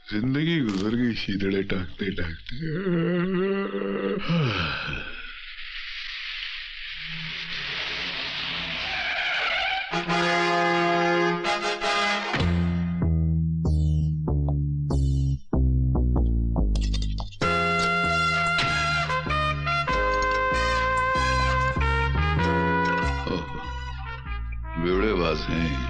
जिंदगी गुजर गई शीतड़े टाकते टाकते। बेवड़ेबाज हैं।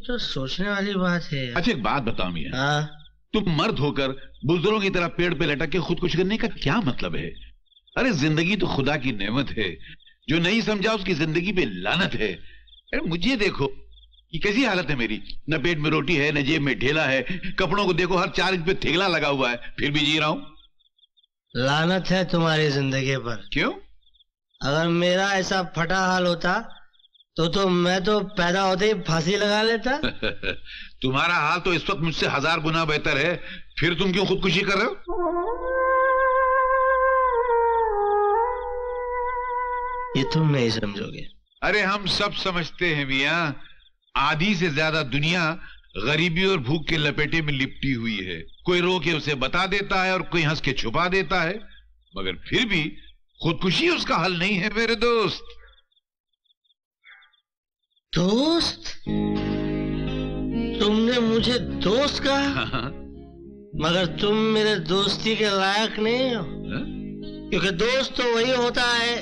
तो सोचने वाली बात है। अच्छा एक बात बताओ मियां, तुम मर्द होकर बुजुर्गों की तरह पेड़ पे लटक के खुदकुशी करने का क्या मतलब है? अरे जिंदगी तो खुदा की नेमत है, जो नहीं समझा उसकी जिंदगी पे लानत है। अरे मुझे देखो कि कैसी हालत है मेरी, न पेट में रोटी है न जेब में ढेला है, कपड़ों को देखो हर 4 इंच पे थेगला लगा हुआ है, फिर भी जी रहा हूं। लानत है तुम्हारी जिंदगी पर। क्यों? अगर मेरा ऐसा फटा हाल होता तो मैं तो पैदा होते ही फांसी लगा लेता। तुम्हारा हाल तो इस वक्त मुझसे 1000 गुना बेहतर है, फिर तुम क्यों खुदकुशी कर रहे हो? ये तुम नहीं समझोगे। अरे हम सब समझते हैं मियां, आधी से ज्यादा दुनिया गरीबी और भूख के लपेटे में लिपटी हुई है। कोई रो के उसे बता देता है और कोई हंस के छुपा देता है, मगर फिर भी खुदकुशी उसका हल नहीं है मेरे दोस्त। दोस्त? तुमने मुझे दोस्त कहा? मगर तुम मेरे दोस्ती के लायक नहीं हो। क्योंकि दोस्त तो वही होता है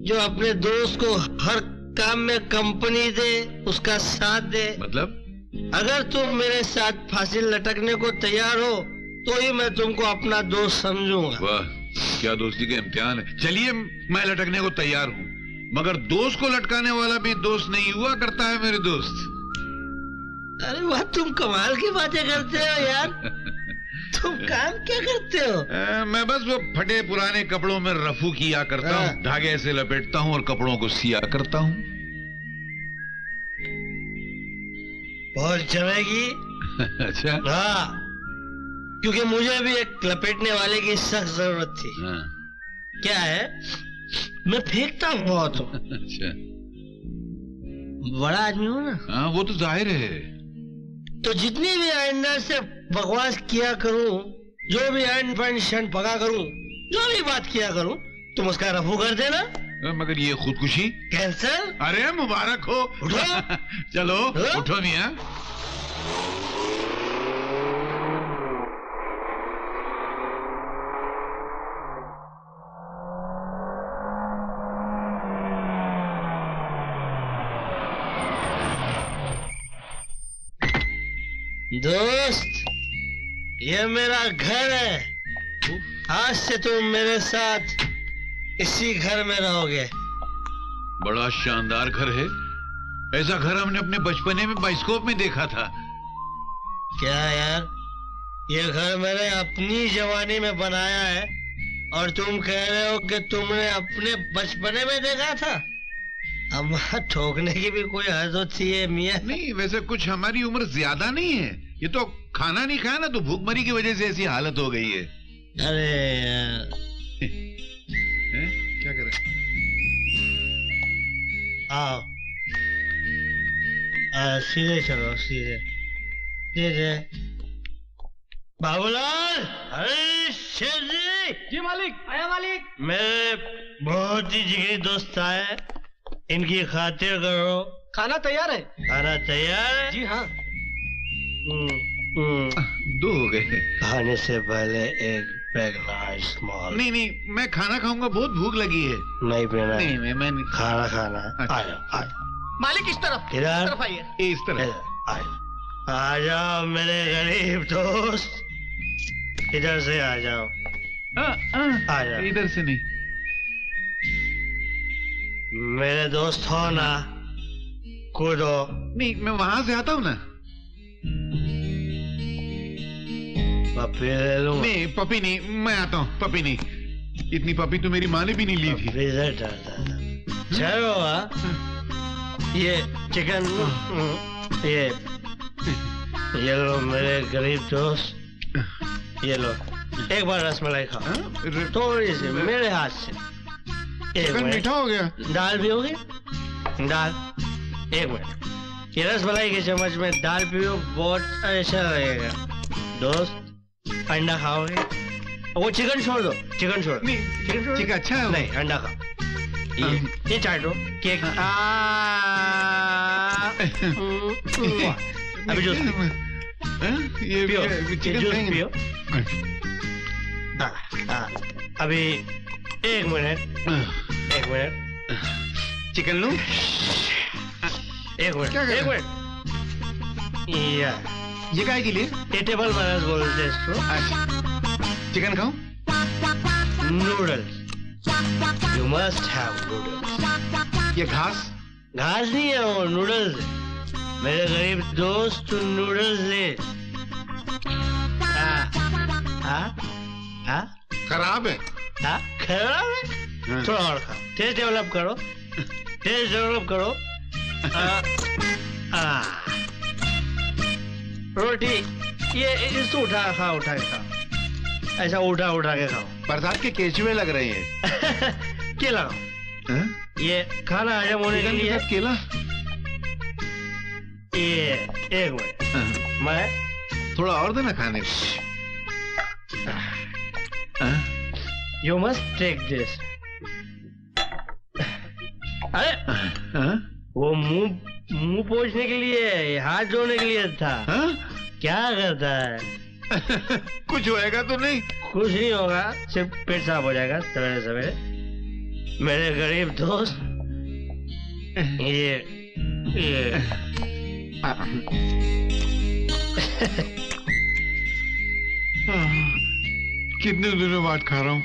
जो अपने दोस्त को हर काम में कंपनी दे, उसका साथ दे। मतलब? अगर तुम मेरे साथ फांसी लटकने को तैयार हो तो ही मैं तुमको अपना दोस्त समझूंगा। वाह, क्या दोस्ती का इम्तिहान है। चलिए मैं लटकने को तैयार हूँ, मगर दोस्त को लटकाने वाला भी दोस्त नहीं हुआ करता है मेरे दोस्त। अरे वाह, तुम कमाल की बातें करते हो यार। तुम काम क्या करते हो? मैं बस वो फटे पुराने कपड़ों में रफू किया करता हूँ, धागे से लपेटता हूँ और कपड़ों को सिया करता हूँ। बहुत जमेगी। अच्छा। हाँ, क्योंकि मुझे भी एक लपेटने वाले की सख्त जरूरत थी। क्या है, मैं फेंकता हूँ बहुत हूँ। अच्छा। बड़ा आदमी हो ना। हाँ वो तो जाहिर है। तो जितनी भी आइंदा से बकवास किया करूं, जो भी शन पका करूं, जो भी बात किया करूं, तुम उसका रफू कर देना। मगर ये खुदकुशी कैंसर? अरे मुबारक हो। उठो। चलो उठो मियां। दोस्त, ये मेरा घर है। आज से तुम मेरे साथ इसी घर में रहोगे। बड़ा शानदार घर है। ऐसा घर हमने अपने बचपने में बाइस्कोप में देखा था। क्या यार, ये घर मैंने अपनी जवानी में बनाया है और तुम कह रहे हो कि तुमने अपने बचपने में देखा था? अब ठोकने की भी कोई हद होती है मियां। नहीं, वैसे कुछ हमारी उम्र ज्यादा नहीं है, ये तो खाना नहीं खाया ना तो भूखमरी की वजह से ऐसी हालत हो गई है। अरे यार। क्या कर रहे? आओ, सीधे चलो, सीधे सीधे। बाबूलाल। अरे शेर जी। जी मालिक। आया मालिक। मेरे बहुत ही जिगरी दोस्त आए, इनकी खातिर करो। खाना तैयार है। खाना तैयार है? जी हाँ। दो हो गए। खाने से पहले एक पैग स्मॉल। नहीं नहीं, मैं खाना खाऊंगा, बहुत भूख लगी है। नहीं पीना? नहीं मैं नहीं। खाना खाना। अच्छा। आया मालिक इस तरफ। इधर। इस तरफ आइए। इस तरह। आ जाओ मेरे गरीब दोस्त, इधर से आ जाओ। आ जाओ। इधर से नहीं। मेरे दोस्त हो ना, कूदो। नहीं, मैं वहां से आता हूँ ना। पपी ले लूं? नहीं पपी नहीं, मैं आता हूँ। पपी नहीं, इतनी पपी तो मेरी माँ ने भी नहीं ली थी। फ्रीजर डालता था। चलो ये चिकन, ये लो मेरे गरीब दोस्त, ये लो एक बार रसमलाई खाओ, थोड़ी सी मेरे हाथ से। चिकन मीठा हो गया। दाल भी होगी, दाल। एक मिनट, ये रसमलाई के चम्मच में दाल पियो, बहुत अच्छा लगेगा। दोस्त अंडा खाओगे? वो चिकन छोड़ दो, चिकन छोड़। चिकन छोड़। चिकन अच्छा है। नहीं, अंडा खाओ। ये चाटो केक। अभी जूस ये पियो, चिकन जूस खाएंगे। पियो। अभी एक मिनट, चिकन लूं? एक मिनट। ये काय के लिए? ये टेबल मैनर्स बोलते हैं इसको। चिकन खाऊं? Noodles, you must have noodles. ये घास नहीं है, वो नूडल्स है। मेरे गरीब दोस्त, तू नूडल्स ले। खराब है। खराब है? थोड़ा और खाओ, टेस्ट डेवलप करो। रोटी ये इसको उठा के खाओ, ऐसा उठा के खाओ। बरसात के केचुए लग रहे हैं। केला खाओ। ये खाना हजम होने के लिए केला। ये एक मिनट, मैं थोड़ा और देना खाने को। You must take this. अरे वो मुंह पोंछने के लिए, हाथ धोने के लिए था। क्या करता है? कुछ होएगा तो नहीं? कुछ नहीं होगा, सिर्फ पेट साफ हो जाएगा सवेरे सवेरे। मेरे गरीब दोस्त, ये कितने दिनों बाद खा रहा हूँ।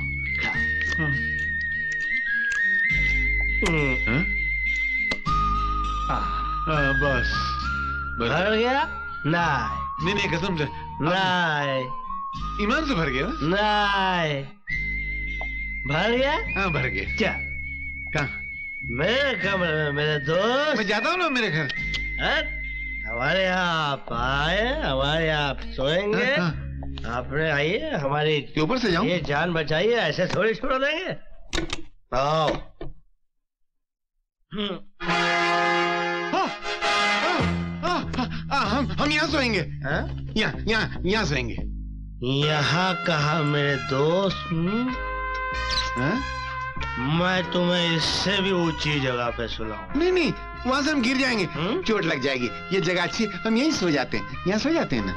बस भर गया? नहीं कसम से। नहीं, ईमान से भर गया। नहीं भर गया। हाँ भर गया। क्या? कहाँ? मेरे कमरे में मेरे दोस्त। मैं जाता हूँ ना मेरे घर। हमारे यहाँ आप आए, हमारे यहाँ आप सोएंगे। आपने आइए, हमारी ऊपर से जाऊँ? ये जान बचाइए, ऐसे थोड़ी छोड़ देंगे। आओ। हम यहाँ सोएंगे। यहाँ सोएंगे। यहाँ कहा मेरे दोस्त? मैं तुम्हें इससे भी ऊंची जगह पे सुलाऊं। नहीं, वहाँ से हम गिर जाएंगे। चोट लग जाएगी। ये जगह अच्छी, हम यहीं सो जाते हैं। यहाँ सो जाते हैं ना।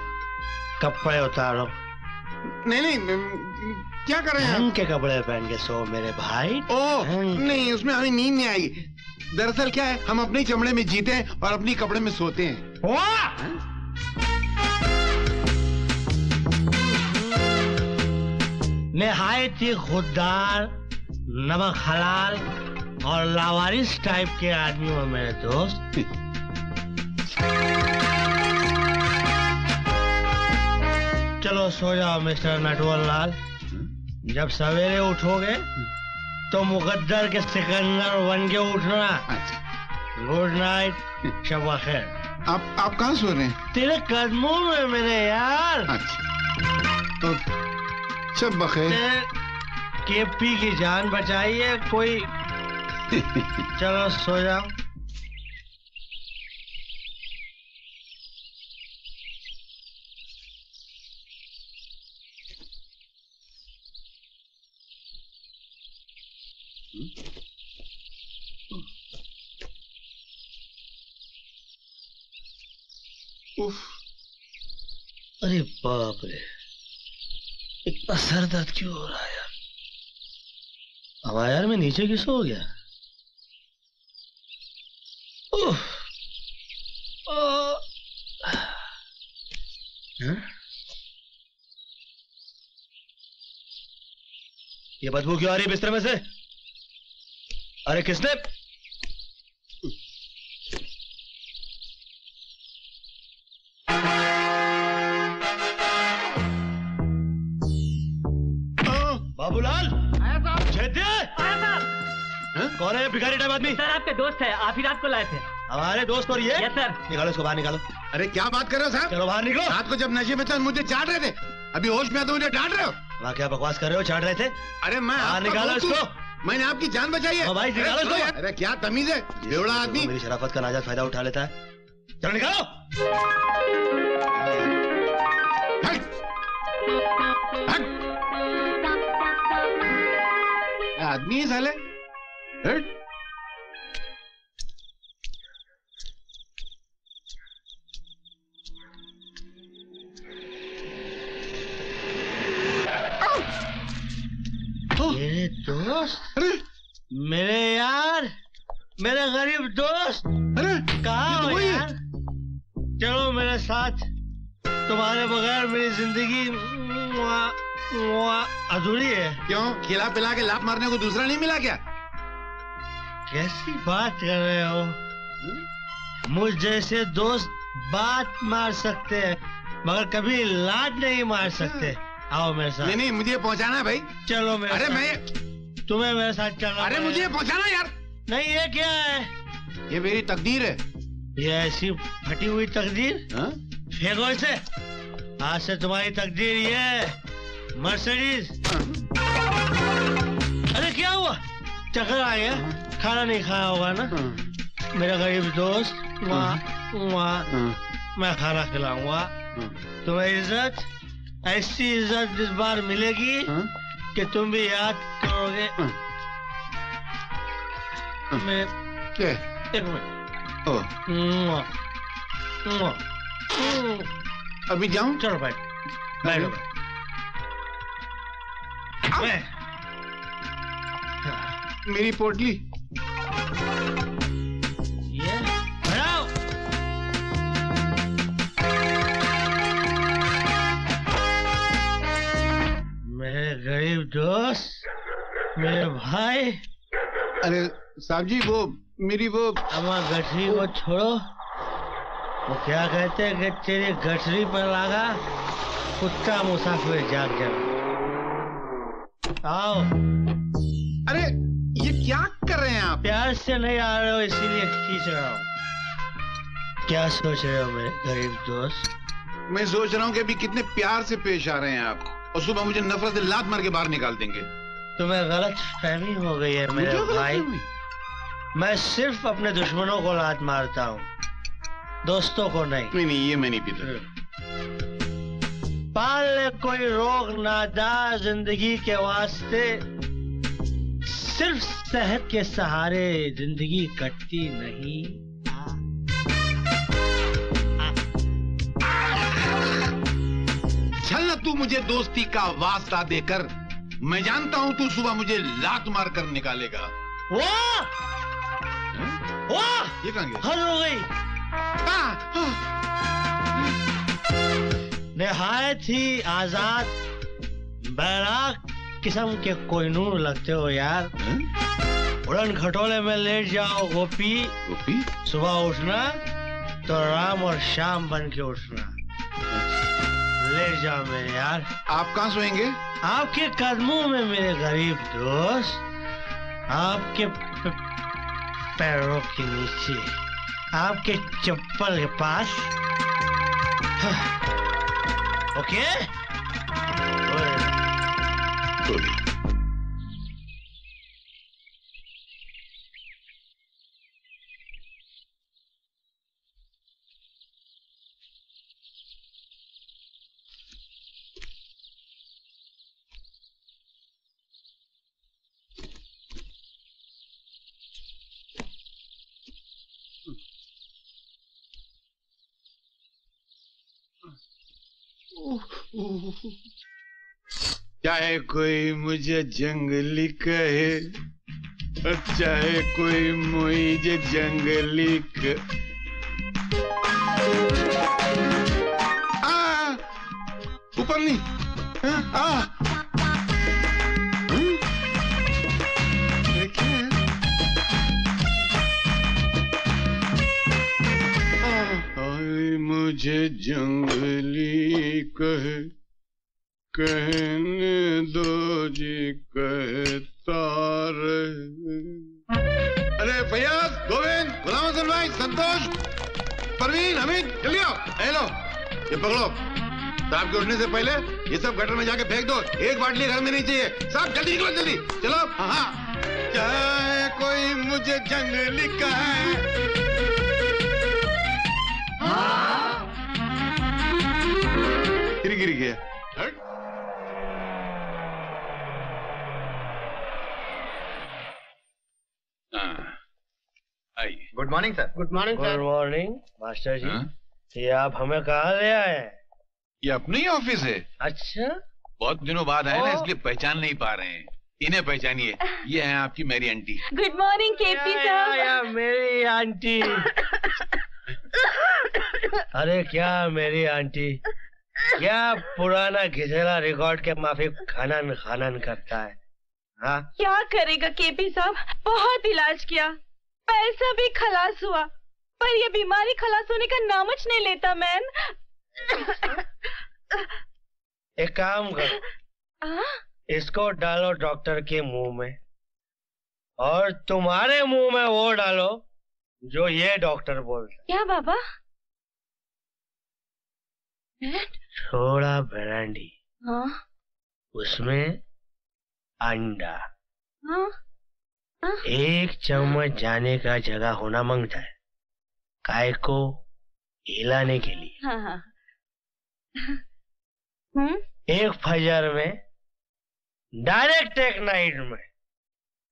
कपड़े उतारो। नहीं, क्या कर रहे हैं? ढंग के कपड़े पहन के सो मेरे भाई। नहीं, उसमें हमें नींद नहीं आएगी। दरअसल क्या है, हम अपने चमड़े में जीते हैं और अपने कपड़े में सोते हैं। निहायत ही खुददार, नमक हलाल और लावारिस टाइप के आदमी हो मेरे दोस्त। चलो सो जाओ मिस्टर नटवर लाल। जब सवेरे उठोगे तो मुकद्दर के सिकंदर बन के उठना। गुड नाइट, शब खैर। आप कहाँ सो रहे हैं? तेरे कदमों में मेरे यार। तो शब बखैर। केपी की जान बचाइए कोई। चलो सो जाओ। अरे बाप रे, इतना सर दर्द क्यों हो रहा है यार? हवा यार, मैं नीचे किस हो गया? ये बदबू क्यों आ रही है बिस्तर में से? अरे किसने? बाबूलाल, आया साहब। कौन है भिखारी टाइप आदमी? सर आपके दोस्त है, आप ही रात को लाए थे। हमारे दोस्त और ये? Yes sir. निकालो इसको बाहर निकालो। अरे क्या बात कर रहे हो साहब? चलो बाहर निकलो। रात को जब नशे में थे मुझे चाट रहे थे, अभी होश में तो मुझे डांट रहे हो। वहाँ क्या बकवास कर रहे हो? चाट रहे थे? अरे मैं आपका निकालो दोस्त हूँ। इसको। मैंने आपकी जान बचाई है। भाई निकालो इसको। अरे क्या तमीज है, बेवड़ा आदमी। मेरी शराफत का नाजायज फायदा उठा लेता है। चलो निकालो। आदमी है साले। हट। मेरे दोस्त, अरे मेरे यार, मेरे गरीब दोस्त, अरे कहाँ हो यार? चलो मेरे साथ, तुम्हारे बगैर मेरी जिंदगी अधूरी है। क्यों, खिला पिला के लात मारने को दूसरा नहीं मिला क्या? कैसी बात कर रहे हो? मुझ जैसे दोस्त बात मार सकते हैं मगर कभी लात नहीं मार सकते। आओ मेरे साथ। नहीं मुझे पहुंचाना है भाई। चलो मेरे अरे साथ। मैं तुम्हें मेरे साथ चलना। अरे मुझे पहुंचाना यार। नहीं, ये क्या है? ये मेरी तकदीर है। ये ऐसी फटी हुई तकदीर? फेंको इसे। आज से तुम्हारी तकदीर ये मर्सिडीज। अरे क्या हुआ? चक्कर आ गया? खाना नहीं खाया होगा ना? मेरा गरीब दोस्त, मैं खाना खिलाऊंगा। तुम्हें इज्जत, ऐसी इज्जत इस बार मिलेगी कि तुम भी याद करोगे। मैं क्या? एक मिनट। अभी जाऊं? चलो बैठ बैठो। मेरी पोटली। ये हटाओ। मेरे गरीब दोस्त, मेरे भाई। अरे साहब जी, वो मेरी वो अम्मा गठरी को छोड़ो। वो क्या कहते हैं कि तेरी गठरी पर लगा कुत्ता मुसाफिर जाग जाए। आओ। अरे ये क्या कर रहे हैं आप? प्यार से नहीं आ रहे हो इसीलिए खींच रहा हूँ। क्या सोच रहे हो मेरे गरीब दोस्त? मैं सोच रहा हूँ कि अभी कितने प्यार से पेश आ रहे हैं आप, और सुबह मुझे नफरत से लात मार के बाहर निकाल देंगे। तुम्हें गलत फहमी हो गई है मेरे भाई। मैं सिर्फ अपने दुश्मनों को लात मारता हूँ, दोस्तों को नहीं। नहीं ये मैं नहीं पीता। पाल ले कोई रोग नादा जिंदगी के वास्ते, सिर्फ सेहत के सहारे जिंदगी कटती नहीं। चल ना तू मुझे दोस्ती का वास्ता देकर, मैं जानता हूँ तू सुबह मुझे लात मार कर निकालेगा। वाह वाह, ये कहाँ गया? हद हो गई। निहायत ही आजाद बैराग किस्म के कोहिनूर लगते हो यार। उड़न खटोले में लेट जाओ गोपी। गोपी? सुबह उठना तो राम और शाम बन के उठना। लेट जाओ मेरे यार। आप कहाँ सोएंगे? आपके कदमों में मेरे गरीब दोस्त, आपके पैरों के नीचे, आपके चप्पल के पास। ओके? चाहे कोई मुझे जंगली कहे, चाहे कोई मुझे जंगली ऊपर नहीं। मुझे जंगली कहे, कहने दो जी कहता रहे। अरे फैयाज, गोविंद, गुलाम हसन भाई, संतोष, परवीन, हमीद, जल्दी आओ। हेलो, ये पकड़ो। साहब के उठने से पहले ये सब गटर में जाके फेंक दो। एक बाटली घर में नहीं चाहिए। साहब जल्दी निकलो, जल्दी चलो। हाँ, चाहे कोई मुझे जंगली कहे। गिर गया। आइए। Good morning sir. Good morning sir. Good morning master ji. ये आप हमें कहाँ ले आए? ये अपने ही ऑफिस है। अच्छा, बहुत दिनों बाद आए ना, इसलिए पहचान नहीं पा रहे हैं। इन्हें पहचानिए, ये है आपकी मेरी आंटी। गुड मॉर्निंग केपी साहब। मेरी आंटी। अरे क्या मेरी आंटी, क्या पुराना घिसेला रिकॉर्ड के माफिक खनन खनन करता है। हाँ, क्या करेगा केपी साहब, बहुत इलाज किया, पैसा भी खलास हुआ, पर ये बीमारी खलास होने का नामच नहीं लेता मैन। एक काम करो, इसको डालो डॉक्टर के मुंह में, और तुम्हारे मुंह में वो डालो जो ये डॉक्टर बोलता है। क्या बाबा? थोड़ा ब्रांडी, हाँ? उसमें अंडा, हाँ? हाँ? 1 चम्मच जाने का जगह होना मांगता है, काय को हिलाने के लिए। हाँ, हाँ। 1 फजर में, डायरेक्ट 1 नाइट में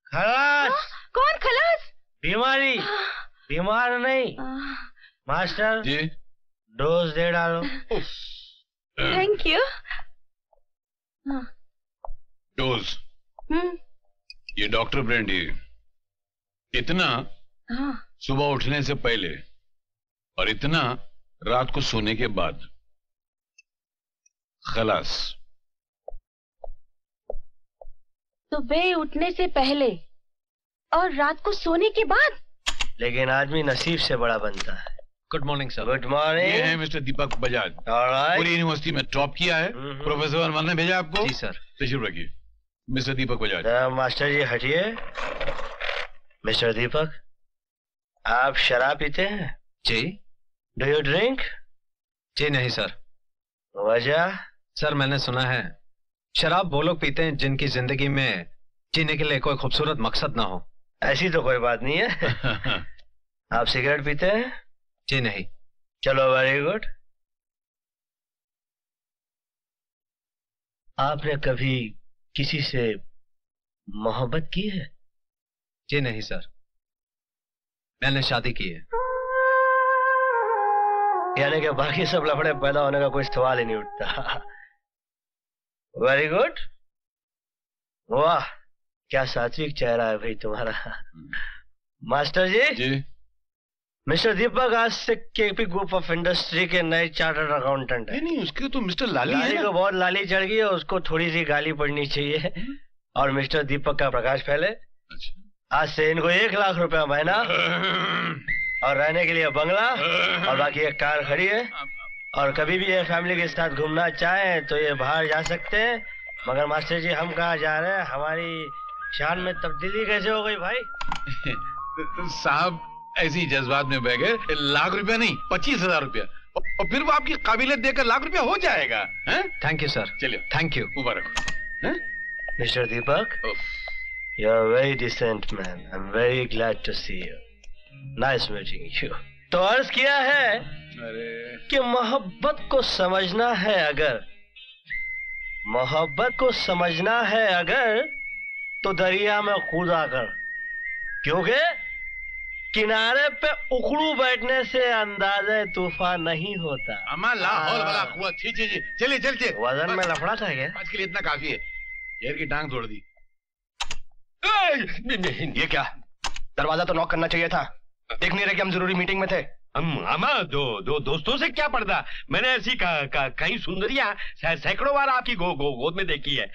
खलास। कौन खलास? बीमारी, बीमार नहीं। मास्टर जी, डोज दे डालो। Thank you. डोज। ये डॉक्टर ब्रांडी, इतना सुबह उठने से पहले और इतना रात को सोने के बाद। खलास। सुबह उठने से पहले और रात को सोने के बाद। लेकिन आदमी नसीब से बड़ा बनता है। Good morning sir. Good morning. ये है मिस्टर दीपक बजाज। ऑलराइट। पूरी यूनिवर्सिटी में टॉप किया है। प्रोफेसर वर्मा ने भेजा आपको। जी सर। तशरीफ रखिए मिस्टर दीपक बजाज। मास्टर जी हटिए। मिस्टर दीपक, आप शराब पीते हैं? जी। Do you drink? जी नहीं सर। वजह? सर मैंने सुना है शराब वो लोग पीते हैं जिनकी जिंदगी में जीने के लिए कोई खूबसूरत मकसद ना हो। ऐसी तो कोई बात नहीं है। आप सिगरेट पीते हैं? जी नहीं। चलो, वेरी गुड। आपने कभी किसी से मोहब्बत की है? जी नहीं सर, मैंने शादी की है। यानी कि बाकी सब लफड़े पैदा होने का कोई सवाल ही नहीं उठता। Very good. वाह, क्या सात्विक चेहरा है भाई तुम्हारा। मास्टर जी। जी। मिस्टर दीपक आज से केपी ग्रुप ऑफ इंडस्ट्री के नए चार्टर्ड अकाउंटेंट है। नहीं, उसके तो मिस्टर लाली है लाली ना? को बहुत लाली चढ़ गई है, उसको थोड़ी सी गाली पड़नी चाहिए। और मिस्टर दीपक का प्रकाश फैले। अच्छा। आज से इनको 1 लाख रुपया महीना और रहने के लिए बंगला और बाकी एक कार खड़ी है। और कभी भी ये फैमिली के साथ घूमना चाहें तो ये बाहर जा सकते हैं। मगर मास्टर जी, हम कहाँ जा रहे हैं? हमारी शान में तब्दीली कैसे हो गई भाई? साहब ऐसी जज्बात में बह गए। 1 लाख रुपया नहीं, 25,000 रुपया, और फिर वो आपकी काबिलियत देकर 1 लाख रुपया हो जाएगा। Thank you sir. चलिए, थैंक यू। मुबारक। Mister Deepak, you are a very decent man. I'm very glad to see you. Nice meeting you. तो अर्ज किया है कि मोहब्बत को समझना है अगर, मोहब्बत को समझना है अगर, तो दरिया में कूदा कर, क्योंकि किनारे पे उखड़ू बैठने से अंदाज़े तूफान नहीं होता। अमा लाहौल वाला कुआ। जी जी जी, चलिए चलिए। वजन में लफड़ा था क्या? आज के लिए इतना काफी है। शेर की टांग तोड़ दी। ये क्या? दरवाजा तो नॉक करना चाहिए था। देख नहीं रहे कि हम जरूरी मीटिंग में थे। मामा, दो दोस्तों से क्या पर्दा? मैंने ऐसी कई सुंदरियां सैकड़ों बार आपकी गोद में देखी है।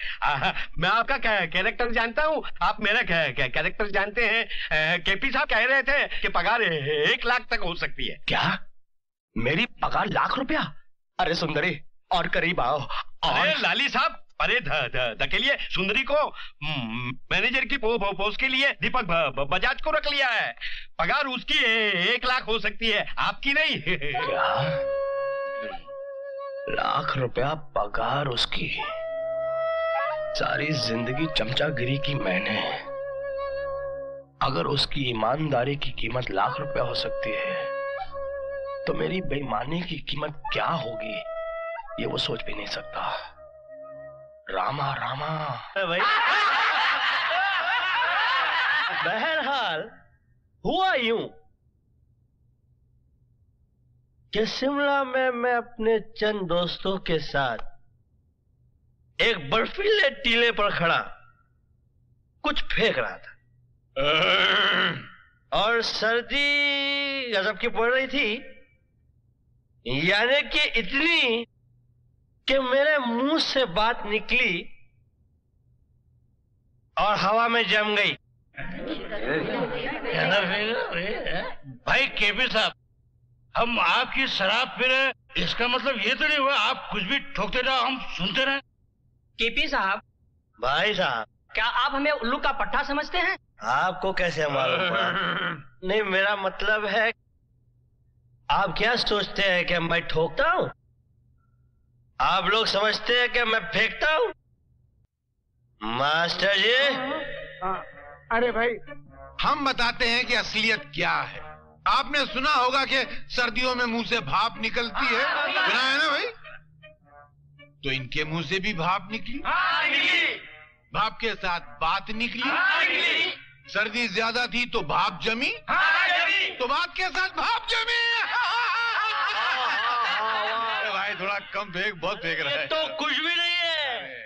मैं आपका कैरेक्टर जानता हूँ, आप मेरा कैरेक्टर जानते हैं। केपी साहब कह रहे थे कि पगार 1 लाख तक हो सकती है। क्या? मेरी पगार 1 लाख रुपया? अरे सुंदरी, और करीब आओ। अरे लाली साहब, अरे धकेलिए सुंदरी को। मैनेजर की पोस्ट के लिए दीपक बजाज को रख लिया है। पगार उसकी 1 लाख हो सकती है, आपकी नहीं। क्या? लाख रुपया पगार उसकी? सारी जिंदगी चमचागिरी की मैंने। अगर उसकी ईमानदारी की कीमत लाख रुपया हो सकती है तो मेरी बेईमानी की कीमत क्या होगी ये वो सोच भी नहीं सकता। रामा रामा। भाई बहरहाल हुआ यूं कि शिमला में मैं अपने चंद दोस्तों के साथ एक बर्फीले टीले पर खड़ा कुछ फेंक रहा था और सर्दी गजब की पड़ रही थी, यानी कि इतनी कि मेरे मुंह से बात निकली और हवा में जम गई। भाई केपी साहब, हम आपकी शराब पी रहे, इसका मतलब ये तो नहीं हुआ आप कुछ भी ठोकते रहो हम सुनते रहे। केपी साहब। भाई साहब, क्या आप हमें उल्लू का पट्टा समझते हैं? आपको कैसे मालूम पड़ा? नहीं, मेरा मतलब है आप क्या सोचते हैं कि मैं ठोकता हूं? आप लोग समझते हैं कि मैं फेंकता हूं? मास्टर जी। अरे भाई, हम बताते हैं कि असलियत क्या है। आपने सुना होगा कि सर्दियों में मुंह से भाप निकलती है, सुना है ना भाई? तो इनके मुंह से भी भाप निकली। भाप के साथ बात निकली। सर्दी ज्यादा थी तो भाप जमी। तो बात के साथ भाप जमी। भाई थोड़ा कम फेंक, बहुत फेंक रहा है। तो कुछ भी नहीं है।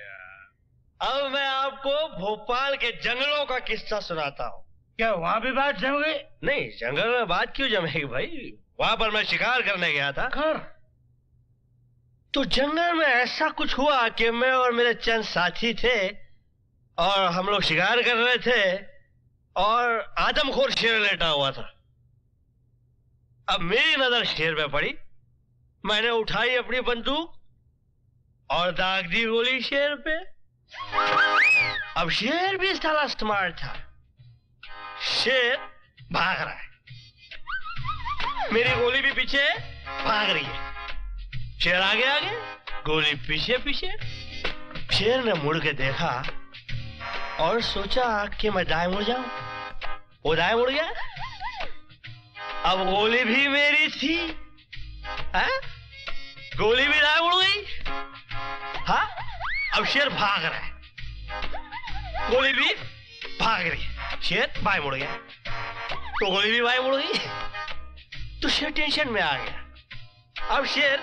अब मैं आपको भोपाल के जंगलों का किस्सा सुनाता हूँ। क्या वहाँ भी बात जम गई? नहीं, जंगल में बात क्यों जमेगी भाई? वहां पर मैं शिकार करने गया था। तो जंगल में ऐसा कुछ हुआ कि मैं और मेरे चंद साथी थे और हम लोग शिकार कर रहे थे और आदमखोर शेर लेटा हुआ था। अब मेरी नजर शेर पे पड़ी, मैंने उठाई अपनी बंदूक और दाग दी गोली शेर पे। अब शेर भी साला स्मार्ट था। शेर भाग रहा है, मेरी गोली भी पीछे भाग रही है। शेर आगे आगे, गोली पीछे पीछे। शेर ने मुड़ के देखा और सोचा कि मैं दाएं मुड़ जाऊं। वो दाएं मुड़ गया। अब गोली भी मेरी थी, है? गोली भी दाएं मुड़ गई। हाँ, अब शेर भाग रहा है, गोली भी भाग रही है। शेर बाएं मुड़ गया तो गोली भी बाएं मुड़ गई। तो शेर टेंशन में आ गया। अब शेर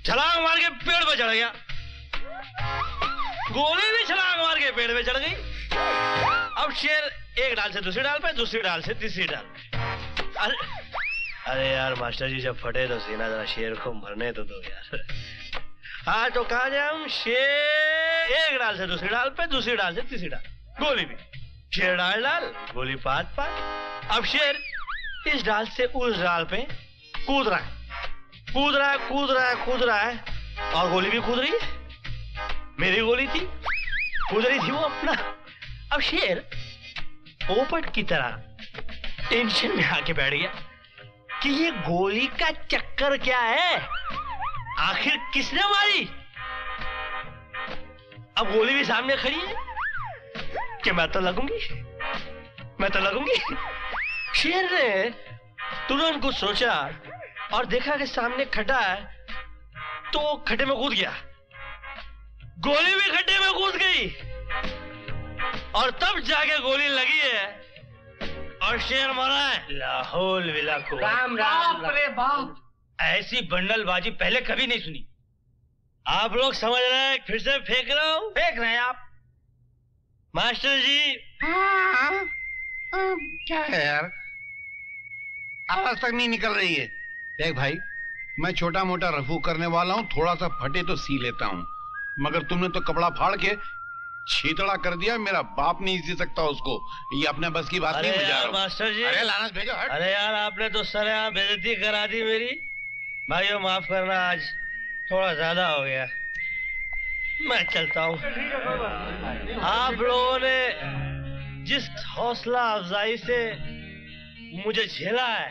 छलांग मार के पेड़ पे चढ़ गया, गोली भी छलांग मार के पेड़ पे चढ़ गई। अब शेर एक डाल से दूसरी डाल पे, दूसरी डाल से तीसरी डाल पे। अरे यार मास्टर जी, जब फटे तो सीना जरा शेर को मरने तो दो यार। हाँ, तो कहा जाए हम, शेर एक डाल से दूसरी डाल पे, दूसरी डाल से तीसरी डाल, गोली भी शेर डाल डाल, गोली पात पात। अब शेर इस डाल से उस डाल पे कूद रहा है, कूद रहा है, कूद रहा है, कूद रहा है और गोली भी कूद रही है। मेरी गोली थी, कूद रही थी वो अपना। अब शेर पोपट की तरह टेंशन में आके बैठ गया कि ये गोली का चक्कर क्या है, आखिर किसने मारी? अब गोली भी सामने खड़ी है कि मैं तो लगूंगी, मैं तो लगूंगी। शेर ने तुरंत कुछ सोचा और देखा कि सामने खड्डा है तो खड्डे में कूद गया, गोली भी खड्डे में कूद गई और तब जाके गोली लगी है और शेर मरा है। लाहौल विला को राम राम। अरे बाप, ऐसी बंडलबाजी पहले कभी नहीं सुनी। आप लोग समझ रहे हैं? फिर से फेंक रहा हूं। फेंक रहे हैं आप? मास्टर जी। क्या है यार, आवाज तक नहीं निकल रही है। देख भाई, मैं छोटा मोटा रफू करने वाला हूँ, थोड़ा सा फटे तो सी लेता हूँ, मगर तुमने तो कपड़ा फाड़ के छीतड़ा कर दिया। मेरा बाप नहीं सी सकता उसको, ये अपने बस की बात नहीं। यार मास्टर जी, अरे लानत भेजो, हट। अरे यार, आपने तो सरेआम बेइज्जती करा दी मेरी। भाइयों माफ करना, आज थोड़ा ज्यादा हो गया। मैं चलता हूँ। आप लोगों ने जिस हौसला अफजाई से मुझे झेला है,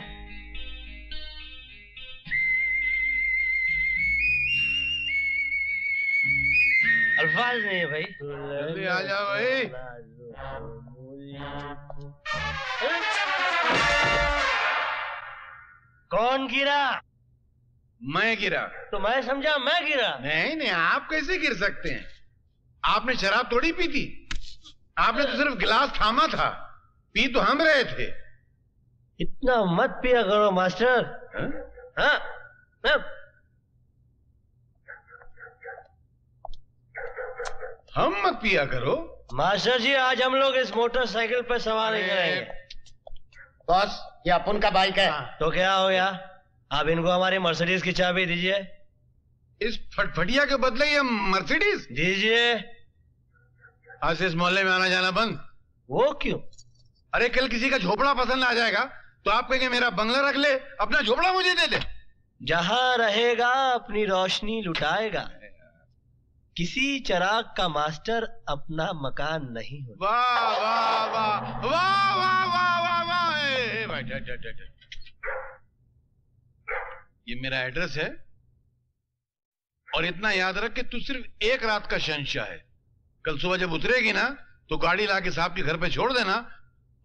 अल्फाज नहीं है भाई। जल्दी आ जाओ भाई। कौन गिरा? मैं गिरा। तो मैं समझा मैं गिरा। नहीं नहीं, आप कैसे गिर सकते हैं? आपने शराब थोड़ी पी थी, आपने तो सिर्फ गिलास थामा था, पी तो हम रहे थे। इतना मत पिया करो मास्टर। हाँ? हम मत पिया करो मास्टर जी। आज हम लोग इस मोटरसाइकिल पर सवार नहीं करेंगे। बॉस, ये अपन का बाइक है। तो क्या हो गया? आप इनको हमारी मर्सिडीज की चाबी दीजिए। इस फटफटिया के बदले ये मर्सिडीज दीजिए। आज से इस मोहल्ले में आना जाना बंद। वो क्यों? अरे कल किसी का झोपड़ा पसंद आ जाएगा तो आप कहेंगे मेरा बंगला रख ले, अपना झोपड़ा मुझे दे दे। जहां रहेगा अपनी रोशनी लुटाएगा। किसी चिराग का मास्टर अपना मकान नहीं होता। वाह वाह वाह वाह वाह वाह वाह वाह। भाई ये मेरा एड्रेस है और इतना याद रख कि तू सिर्फ एक रात का शहंशाह है। कल सुबह जब उतरेगी ना तो गाड़ी लाके साहब के घर पे छोड़ देना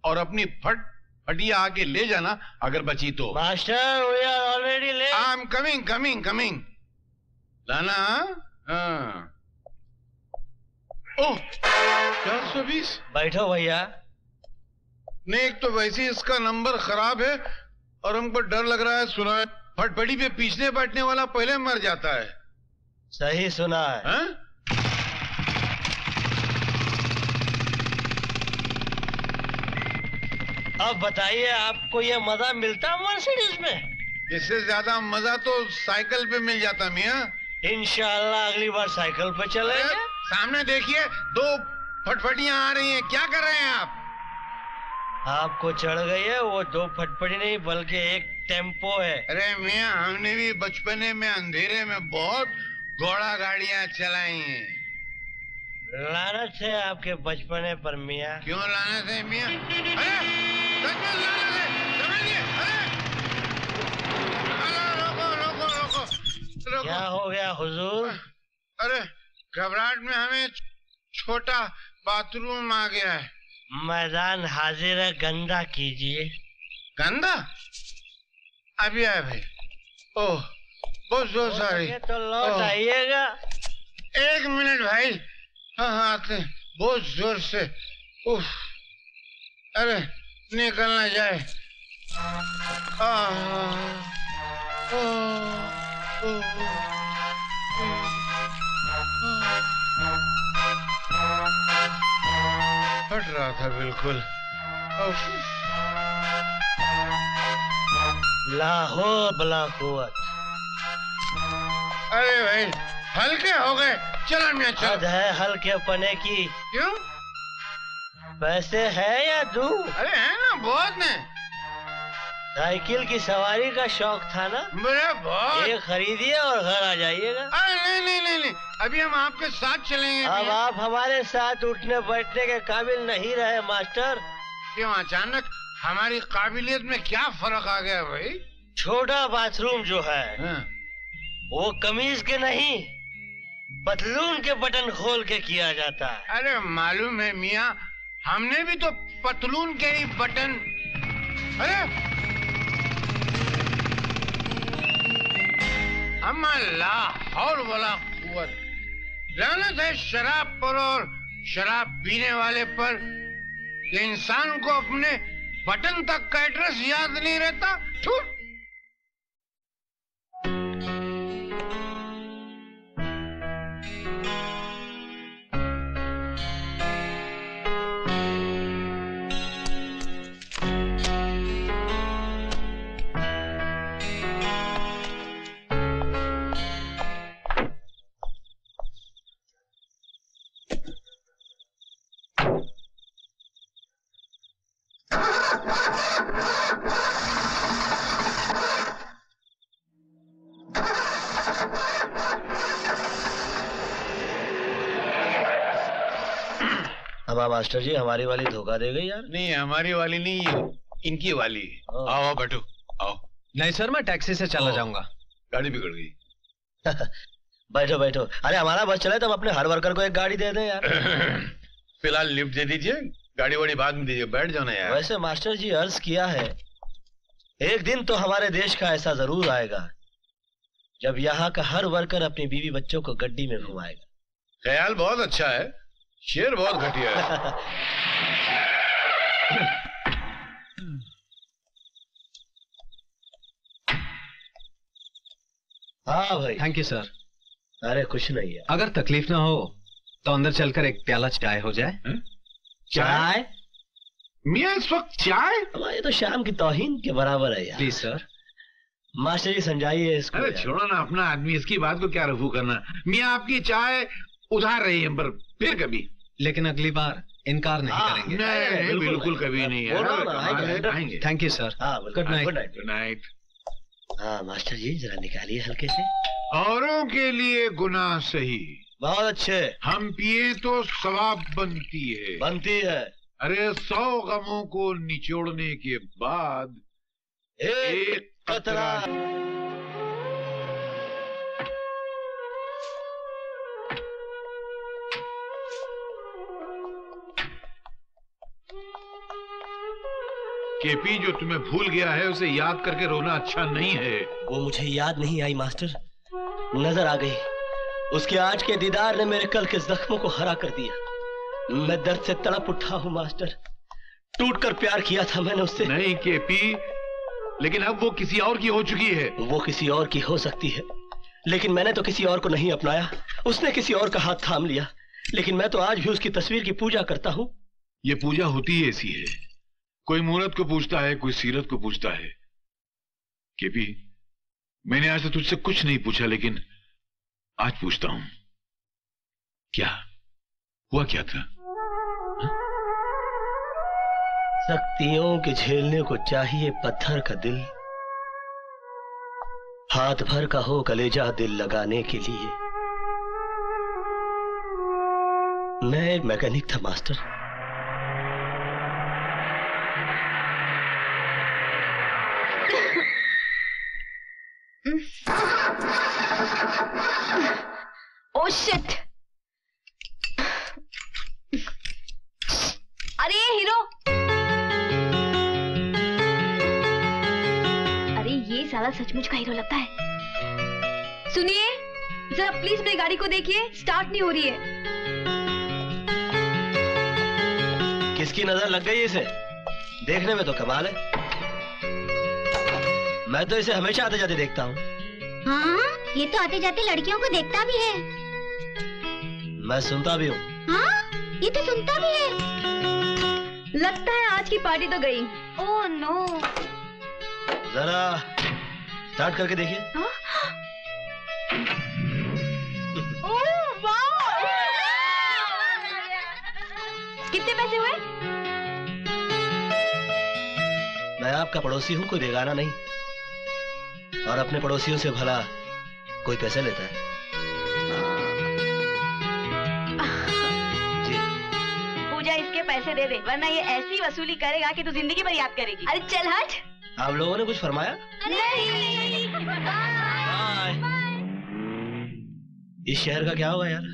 और अपनी फटिया आके ले जाना अगर बची तो। Master we are already late. I am coming coming coming. लाना। हाँ। ओह 420। बैठो भैया। नहीं, एक तो वैसे इसका नंबर खराब है और हमको डर लग रहा है। सुना है फटफटी पे पीछने बैठने वाला पहले मर जाता है। सही सुना है। हा? अब बताइए आपको ये मजा मिलता मर्सिडीज में? इससे ज्यादा मजा तो साइकिल पे मिल जाता मियाँ। इंशाल्लाह अगली बार साइकिल पे चलेंगे। सामने देखिए 2 फटफटियां आ रही हैं, क्या कर रहे हैं आप? आपको चढ़ गई है वो 2 फटफटी नहीं बल्कि एक टेम्पो है। अरे मियाँ, हमने भी बचपने में अंधेरे में बहुत घोड़ा गाड़ियां चलाई हैं। लानत है आपके बचपने पर मियाँ। क्यों लानत है मियाँ? अरे लानत है, समझिए। अरे रोको रोको रोको रोको। क्या हो गया हुजूर? अरे घबराहट में हमें छोटा बाथरूम आ गया है। मैदान हाजिर है, गंदा कीजिए। गंदा? अभी आए भाई। ओह बहुत जोर से आ रही। तो लौट आइएगा। 1 मिनट भाई। हाँ आते हैं बहुत जोर से। उफ, अरे निकलना जाए। फट रहा था बिल्कुल। लाहौर बला कुव्वत। अरे भाई हल्के हो गए। चलो मियाँ चलो। हद है हल्के पने की। क्यों? पैसे है या दूं? अरे है ना, बहुत ने। साइकिल की सवारी का शौक था ना? मेरे बहुत। ये खरीदिए और घर आ जाइएगा। अरे नहीं नहीं नहीं नहीं, अभी हम आपके साथ चलेंगे। अब आप हमारे साथ उठने बैठने के काबिल नहीं रहे मास्टर। क्यों अचानक हमारी काबिलियत में क्या फर्क आ गया भाई? छोटा बाथरूम जो है वो कमीज के नहीं पतलून के बटन खोल के किया जाता है। अरे मालूम है मियाँ, हमने भी तो पतलून के ही बटन। अरे अम्मा लाहौर वाला कुव्वत। लानत है शराब पर और शराब पीने वाले पर कि इंसान को अपने बटन तक का एड्रेस याद नहीं रहता। हमारा मास्टर जी हमारी वाली धोखा दे गई यार। नहीं हमारी वाली नहीं, इनकी वाली। आओ बैठो आओ। नहीं सर मैं टैक्सी से चला जाऊंगा। गाड़ी बिगड़ गई। बैठो बैठो। अरे हमारा बस चले तो हम अपने हर वर्कर को एक गाड़ी दे दें यार। फिलहाल लिफ्ट दे दीजिए, गाड़ी वाड़ी बाद में दीजिए, बैठ जाना यार। वैसे मास्टर जी अर्ज किया है, एक दिन तो हमारे देश का ऐसा जरूर आएगा जब यहाँ का हर वर्कर अपनी बीवी बच्चों को गड्डी में घुमाएगा। ख्याल बहुत अच्छा है, शेर बहुत घटिया है। हाँ भाई। Thank you sir. अरे कुछ नहीं है। अगर तकलीफ ना हो तो अंदर चलकर एक प्याला चाय हो जाए। चाय? मियाँ इस वक्त चाय? ये तो शाम की तौहीन के बराबर है यार। Please sir. मास्टर जी समझाइए इसको। अरे छोड़ो ना अपना आदमी, इसकी बात को क्या रफू करना। मियाँ आपकी चाय उधार रही हम पर, फिर कभी। लेकिन अगली बार इनकार नहीं करेंगे। नहीं बिल्कुल कभी नहीं आएंगे। Thank you sir. Good night. Good night. हाँ मास्टर जी जरा निकालिए हल्के से। औरों के लिए गुनाह सही, बहुत अच्छे। हम पिए तो सवाब बनती है। अरे 100 गमों को निचोड़ने के बाद एक कतरा। केपी जो तुम्हें भूल गया है उसे याद करके रोना अच्छा नहीं है। वो मुझे याद नहीं आई मास्टर, नजर आ गई। उसके आज के दीदार ने मेरे कल के जख्मों को हरा कर दिया। मैं दर्द से तड़प उठा हूँ मास्टर। टूटकर प्यार किया था मैंने उससे। नहीं केपी, लेकिन अब वो किसी और की हो चुकी है। वो किसी और की हो सकती है, लेकिन मैंने तो किसी और को नहीं अपनाया। उसने किसी और का हाथ थाम लिया, लेकिन मैं तो आज भी उसकी तस्वीर की पूजा करता हूँ। ये पूजा होती ही ऐसी है, कोई मूरत को पूछता है, कोई सीरत को पूछता है। केपी, मैंने आज तक तुझसे कुछ नहीं पूछा, लेकिन आज पूछता हूं, क्या हुआ, क्या था? सख्तियों के झेलने को चाहिए पत्थर का दिल, हाथ भर का हो कलेजा दिल लगाने के लिए। मैं एक मैकेनिक था मास्टर। Oh shit! अरे हीरो! अरे ये साला सचमुच का हीरो लगता है। सुनिए, जरा प्लीज मेरी गाड़ी को देखिए, स्टार्ट नहीं हो रही है। किसकी नजर लग गई इसे? देखने में तो कमाल है। मैं तो इसे हमेशा आते जाते देखता हूँ। हाँ, ये तो आते जाते लड़कियों को देखता भी है। मैं सुनता भी हूँ। हाँ, ये तो सुनता भी है। लगता है आज की पार्टी तो गई। Oh no. जरा स्टार्ट करके देखिए। ओह वाह! कितने पैसे हुए? मैं आपका पड़ोसी हूँ, कोई बेगाना नहीं। और अपने पड़ोसियों से भला कोई पैसे लेता है? जी। पूजा इसके पैसे दे दे, वरना ये ऐसी वसूली करेगा कि तू जिंदगी भर याद करेगी। अरे चल हट। आप लोगों ने कुछ फरमाया? नहीं। बाय। इस शहर का क्या होगा यार?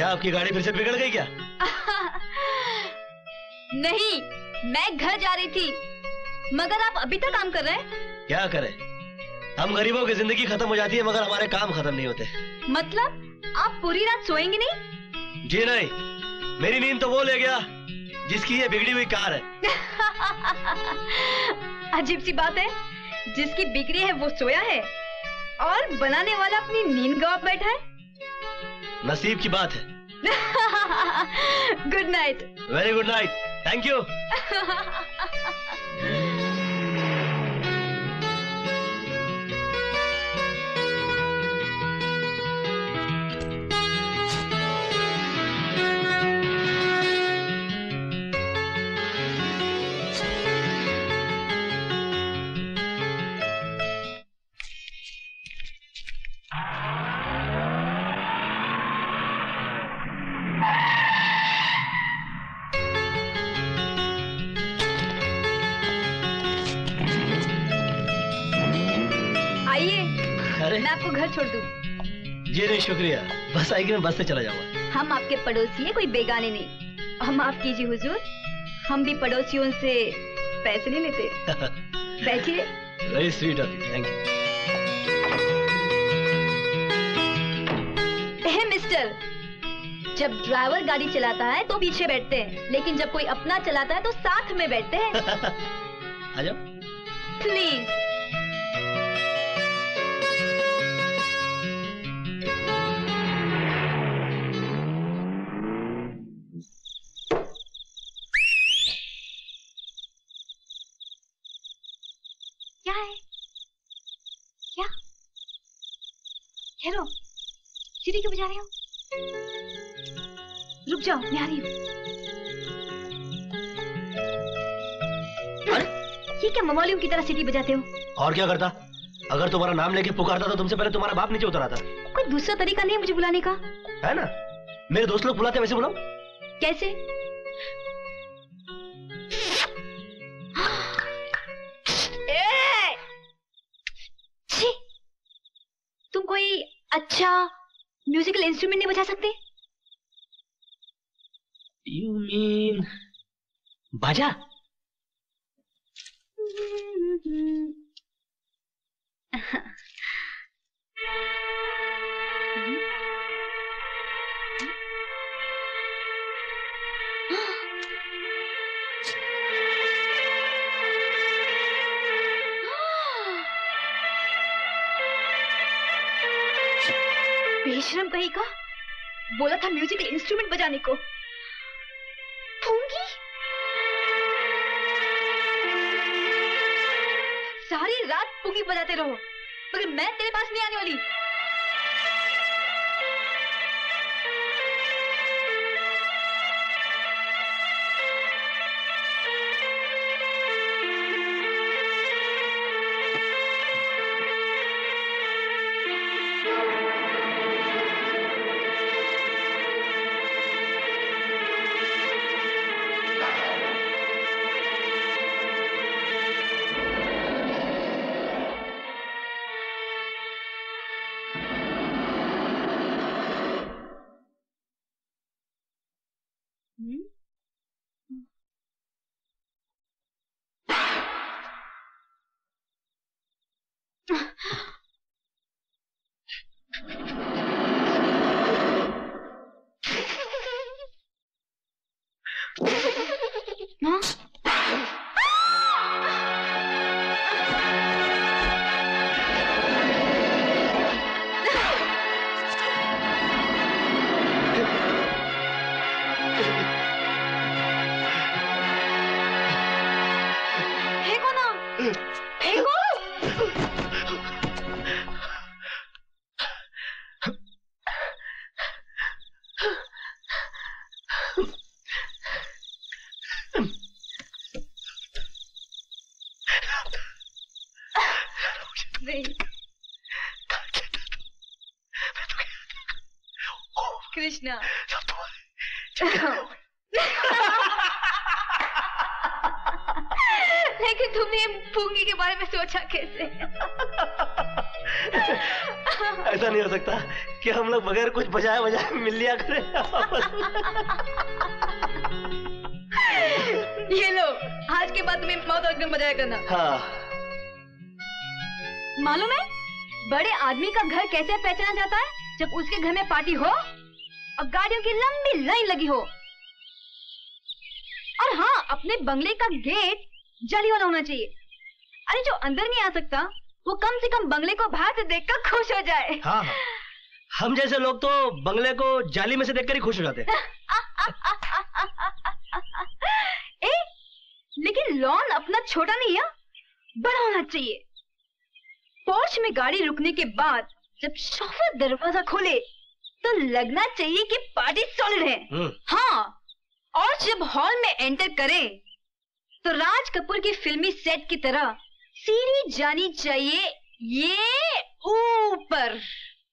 आपकी गाड़ी फिर से बिगड़ गई क्या? नहीं, मैं घर जा रही थी, मगर आप अभी तक काम कर रहे हैं। क्या करें, हम गरीबों की जिंदगी खत्म हो जाती है मगर हमारे काम खत्म नहीं होते। मतलब आप पूरी रात सोएंगे नहीं? जी नहीं, मेरी नींद तो वो ले गया जिसकी ये बिगड़ी हुई कार है। अजीब सी बात है, जिसकी बिगड़ी है वो सोया है और बनाने वाला अपनी नींद गवा बैठा है। नसीब की बात है। Good night. Very good night, thank you. अरे मैं आपको घर छोड़ दूं? जी नहीं शुक्रिया, बस आएगी, मैं बस से चला जाऊंगा। हम आपके पड़ोसी हैं, कोई बेगाने नहीं। हम माफ कीजिए हुजूर, हम भी पड़ोसियों से पैसे नहीं लेते। बैठिए। Very sweet of you, thank you. Mister, जब ड्राइवर गाड़ी चलाता है तो पीछे बैठते हैं, लेकिन जब कोई अपना चलाता है तो साथ में बैठते हैं। आ जाओ। प्लीज। क्या है? क्या? ठहरो, सीढ़ी क्यों बजा रहे हो? रुक जाओ, मैं आ रही हूँ। ये क्या ममौलियों की तरह सीढ़ी बजाते हो? और क्या करता? अगर तुम्हारा नाम लेके पुकारता तो तुमसे पहले तुम्हारा बाप नीचे उतर आता। कोई दूसरा तरीका नहीं है मुझे बुलाने का? है ना, मेरे दोस्त लोग बुलाते वैसे बुलाओ। कैसे? तुम कोई अच्छा म्यूजिकल इंस्ट्रूमेंट नहीं बजा सकते? You mean बाजा? बेशरम कहीं का, बोला था म्यूजिकल इंस्ट्रूमेंट बजाने को। फूंगी? सारी रात फूंगी बजाते रहो, मगर मैं तेरे पास नहीं आने वाली। कृष्णा, लेकिन तुमने फूंगी के बारे में सोचा कैसे? ऐसा नहीं हो सकता कि हम लोग बगैर कुछ बजाए बजाए मिल लिया करें। ये लो, आज के बाद तुम्हें मौत और बजाया करना। हाँ। मालूम है बड़े आदमी का घर कैसे पहचाना जाता है? जब उसके घर में पार्टी हो और गाड़ियों की लंबी लाइन लगी हो। और हाँ, अपने बंगले का गेट जाली वाला होना चाहिए। अरे जो अंदर नहीं आ सकता वो कम से कम बंगले को बाहर से देखकर खुश हो जाए। हाँ, हाँ। हम जैसे लोग तो बंगले को जाली में से देखकर ही खुश हो जाते हैं। लेकिन लॉन अपना छोटा नहीं है, बड़ा होना चाहिए। पोर्च में गाड़ी रुकने के बाद जब शोफर दरवाजा खोले तो लगना चाहिए कि पार्टी सॉलिड है। हाँ, और जब हॉल में एंटर करें तो राज कपूर की फिल्मी सेट की तरह सीढ़ी जानी चाहिए ये ऊपर।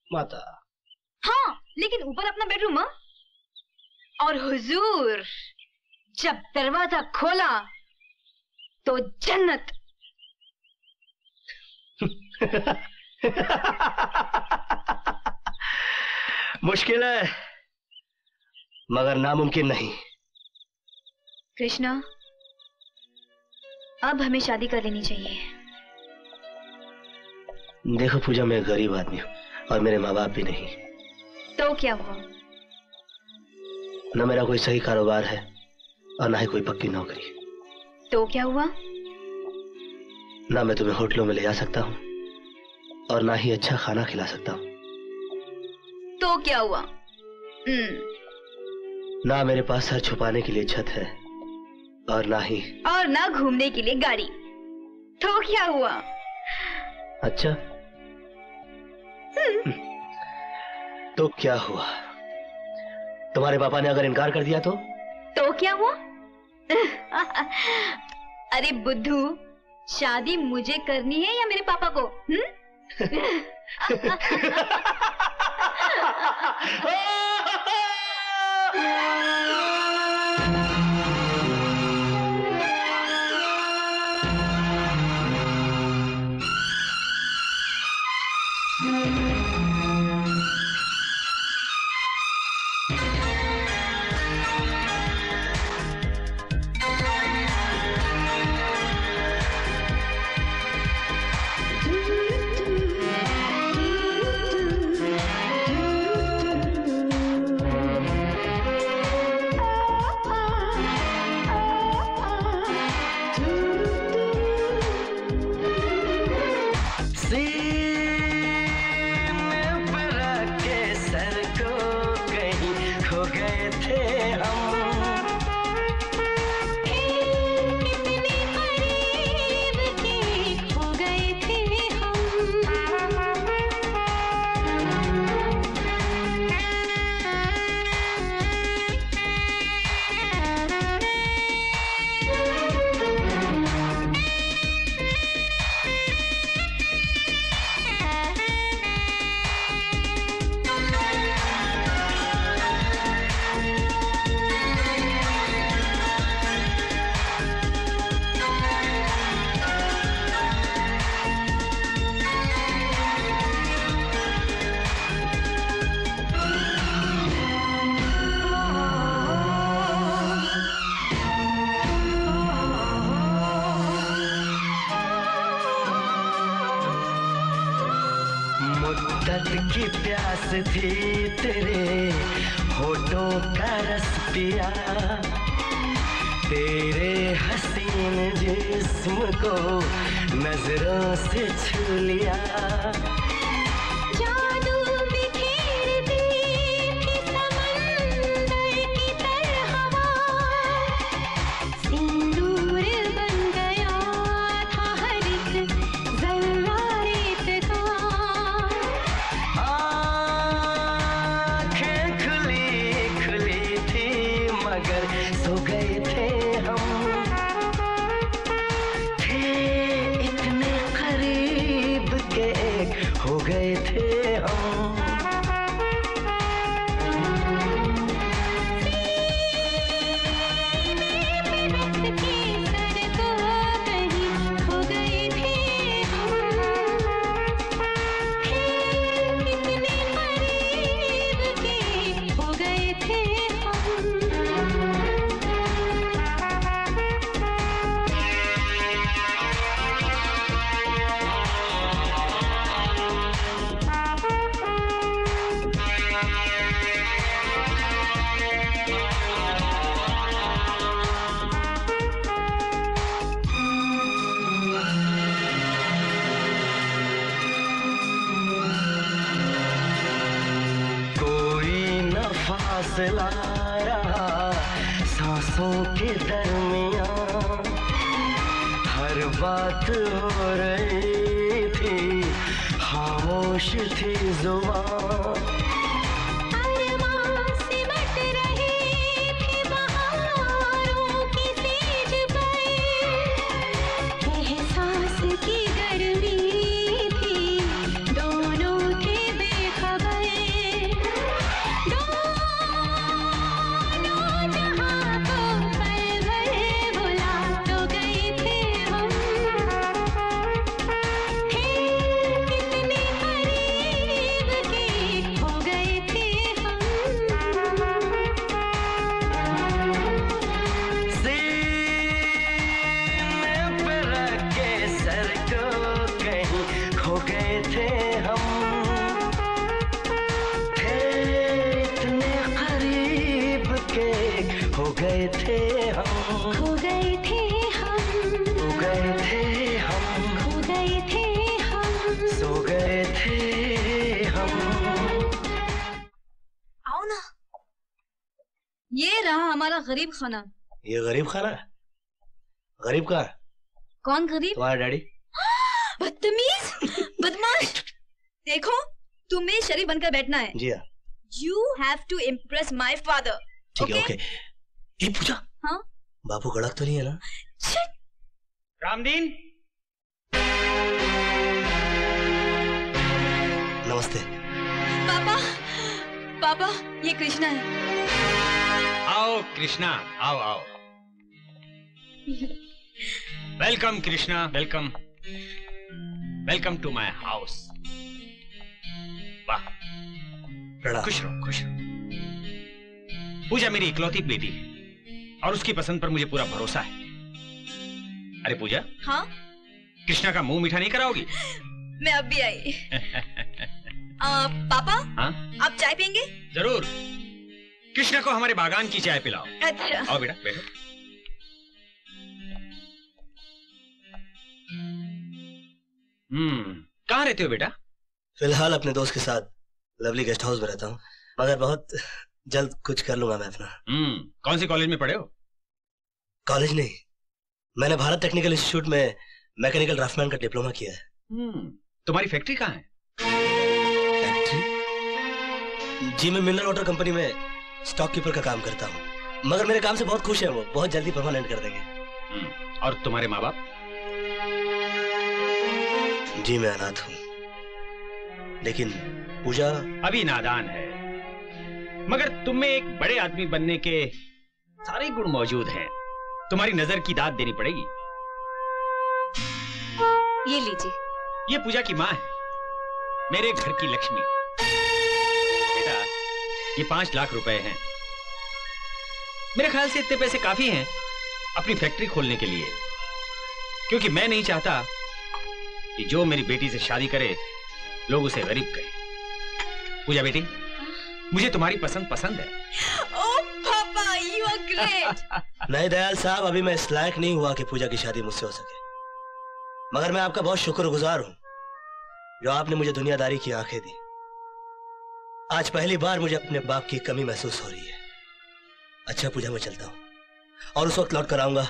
माता। हाँ, लेकिन ऊपर अपना बेडरूम। और हुजूर जब दरवाजा खोला तो जन्नत। मुश्किल है मगर नामुमकिन नहीं। कृष्णा, अब हमें शादी कर लेनी चाहिए। देखो पूजा, मैं गरीब आदमी हूँ और मेरे माँ बाप भी नहीं। तो क्या हुआ? न मेरा कोई सही कारोबार है और ना ही कोई पक्की नौकरी। तो क्या हुआ? ना मैं तुम्हें होटलों में ले जा सकता हूँ और ना ही अच्छा खाना खिला सकता हूँ। तो क्या हुआ? ना मेरे पास सर छुपाने के लिए छत है और ना घूमने के लिए गाड़ी। तो क्या हुआ? अच्छा, तो क्या हुआ? तुम्हारे पापा ने अगर इनकार कर दिया तो क्या हुआ? अरे बुद्धू, शादी मुझे करनी है या मेरे पापा को? की प्यास थी तेरे होठों का रस पिया, तेरे हसीन जिस्म को नजरों से छू लिया। फासला रहा सांसों के दरमियां, हर बात हो रही थी, खामोश थी जुबान। हो गए गए थे हम, खो गए थे हम, खो गए थे हम, खो गए थे हम, सो गए थे हम। आओ ना, ये रहा हमारा गरीब खाना। ये गरीब खाना है? गरीब कहाँ है? कौन गरीब? तुम्हारा डैडी। बदतमीज, बदमाश। देखो, तुम्हें शरीफ बनकर बैठना है। जी हाँ। You have to impress my father. ठीक है, ओके। ये पूजा। हाँ? बापू गड़क तो नहीं है ना? रामदीन। नमस्ते। पापा, पापा, ये कृष्णा है। आओ कृष्णा, आओ आओ। Welcome Krishna, welcome, welcome to my house. वाह, खुश रहो, खुश रहो। पूजा मेरी इकलौती बेटी है और उसकी पसंद पर मुझे पूरा भरोसा है। अरे पूजा। हाँ? कृष्णा का मुंह मीठा नहीं कराओगी? मैं अब भी आई। पापा, हाँ? आप चाय पियेंगे? जरूर। कृष्णा को हमारे बागान की चाय पिलाओ। अच्छा। आओ बेटा, बैठो। कहाँ रहते हो बेटा? फिलहाल अपने दोस्त के साथ लवली गेस्ट हाउस में रहता हूँ, मगर बहुत जल्द कुछ कर लूंगा मैं अपना। कौन से कॉलेज में पढ़े हो? कॉलेज नहीं, मैंने भारत टेक्निकल इंस्टीट्यूट में मैकेनिकल ड्राफ्टमैन का डिप्लोमा किया है। तुम्हारी फैक्ट्री कहाँ है? फैक्ट्री? जी, मैं मिनरल वाटर कंपनी में स्टॉक कीपर का काम करता हूँ, मगर मेरे काम से बहुत खुश है वो, बहुत जल्दी परमानेंट कर देंगे। और तुम्हारे माँ बाप? जी, मैं अनाथ हूँ, लेकिन पूजा अभी नादान है, मगर तुम में एक बड़े आदमी बनने के सारे गुण मौजूद हैं। तुम्हारी नजर की दाद देनी पड़ेगी। ये लीजिए। ये पूजा की माँ है, मेरे घर की लक्ष्मी। बेटा, ये 5 लाख रुपए हैं। मेरे ख्याल से इतने पैसे काफी हैं अपनी फैक्ट्री खोलने के लिए, क्योंकि मैं नहीं चाहता कि जो मेरी बेटी से शादी करे लोग उसे गरीब कहें। पूजा बेटी, मुझे तुम्हारी पसंद है। ओह पापा, यू आर ग्रेट। नहीं दयाल साहब, अभी मैं इस लायक नहीं हुआ कि पूजा की शादी मुझसे हो सके, मगर मैं आपका बहुत शुक्रगुजार हूं जो आपने मुझे दुनियादारी की आंखें दी। आज पहली बार मुझे अपने बाप की कमी महसूस हो रही है। अच्छा पूजा, मैं चलता हूं और उस वक्त लौट कर आऊंगा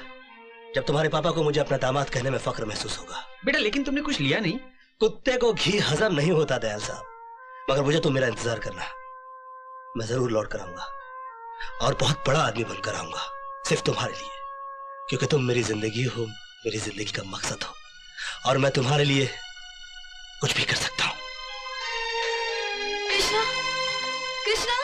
जब तुम्हारे पापा को मुझे अपना दामाद कहने में फख्र महसूस होगा। बेटा, लेकिन तुमने कुछ लिया नहीं। कुत्ते को घी हजम नहीं होता दयाल साहब, मगर मुझे तुम मेरा इंतजार करना, मैं जरूर लौट कर आऊंगा और बहुत बड़ा आदमी बनकर आऊंगा, सिर्फ तुम्हारे लिए, क्योंकि तुम मेरी जिंदगी हो, मेरी जिंदगी का मकसद हो, और मैं तुम्हारे लिए कुछ भी कर सकता हूं। कृष्णा, कृष्णा।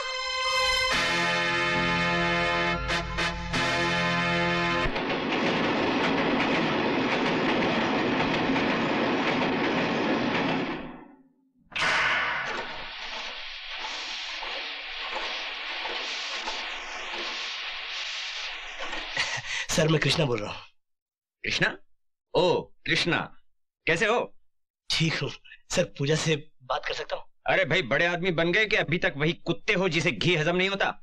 सर, मैं कृष्णा बोल रहा हूँ। कृष्णा? ओ कृष्णा, कैसे हो? ठीक हूँ सर। पूजा से बात कर सकता हूँ? अरे भाई, बड़े आदमी बन गए कि अभी तक वही कुत्ते हो जिसे घी हजम नहीं होता?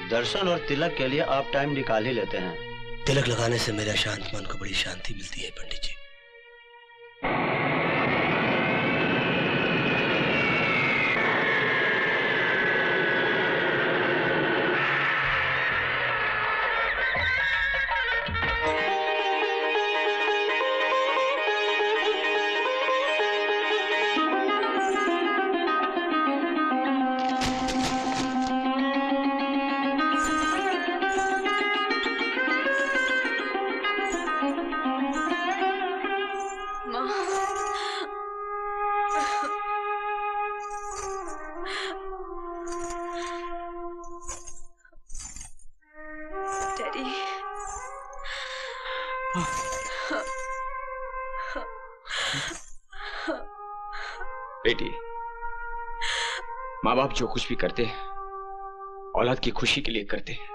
दर्शन और तिलक के लिए आप टाइम निकाल ही लेते हैं। तिलक लगाने से मेरे शांत मन को बड़ी शांति मिलती है पंडित जी। बेटी, माँ बाप जो कुछ भी करते हैं औलाद की खुशी के लिए करते हैं।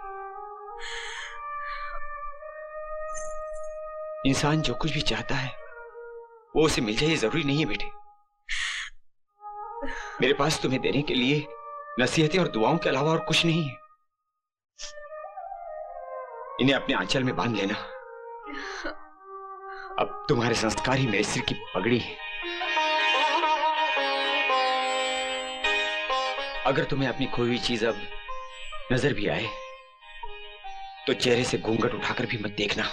इंसान जो कुछ भी चाहता है वो उसे मिल जाए ये जरूरी नहीं है बेटे। मेरे पास तुम्हें देने के लिए नसीहतें और दुआओं के अलावा और कुछ नहीं है। इन्हें अपने आंचल में बांध लेना। अब तुम्हारे संस्कार ही मेरे सिर की पगड़ी है। अगर तुम्हें अपनी खोई हुई चीज अब नजर भी आए तो चेहरे से घूंघट उठाकर भी मत देखना।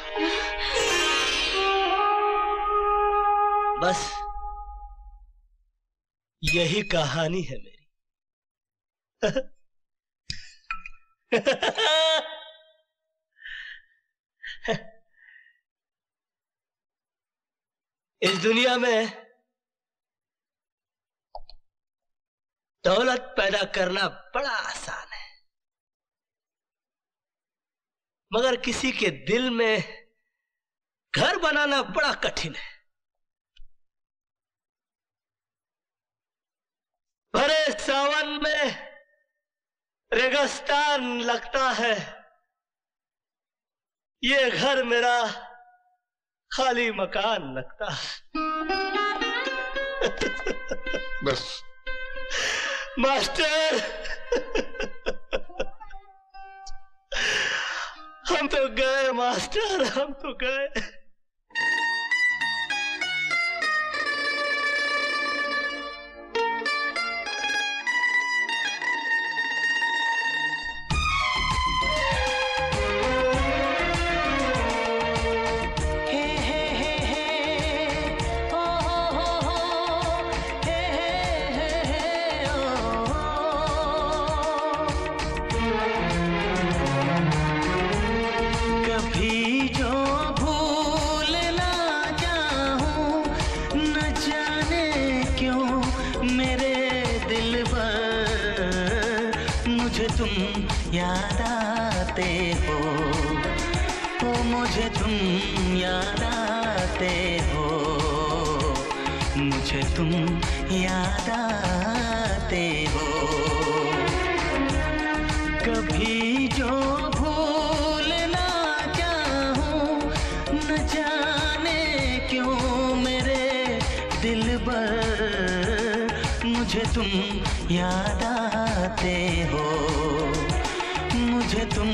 बस यही कहानी है मेरी। इस दुनिया में दौलत पैदा करना बड़ा आसान है, मगर किसी के दिल में घर बनाना बड़ा कठिन है। भरे सावन में रेगिस्तान लगता है, ये घर मेरा खाली मकान लगता है। बस मास्टर, हम तो गए मास्टर, हम तो गए। याद आते हो, ओ मुझे तुम याद आते हो, मुझे तुम याद आते हो। कभी जो भूल ना चाहूं, न जाने क्यों मेरे दिलबर, मुझे तुम याद आते हो, मुझे तुम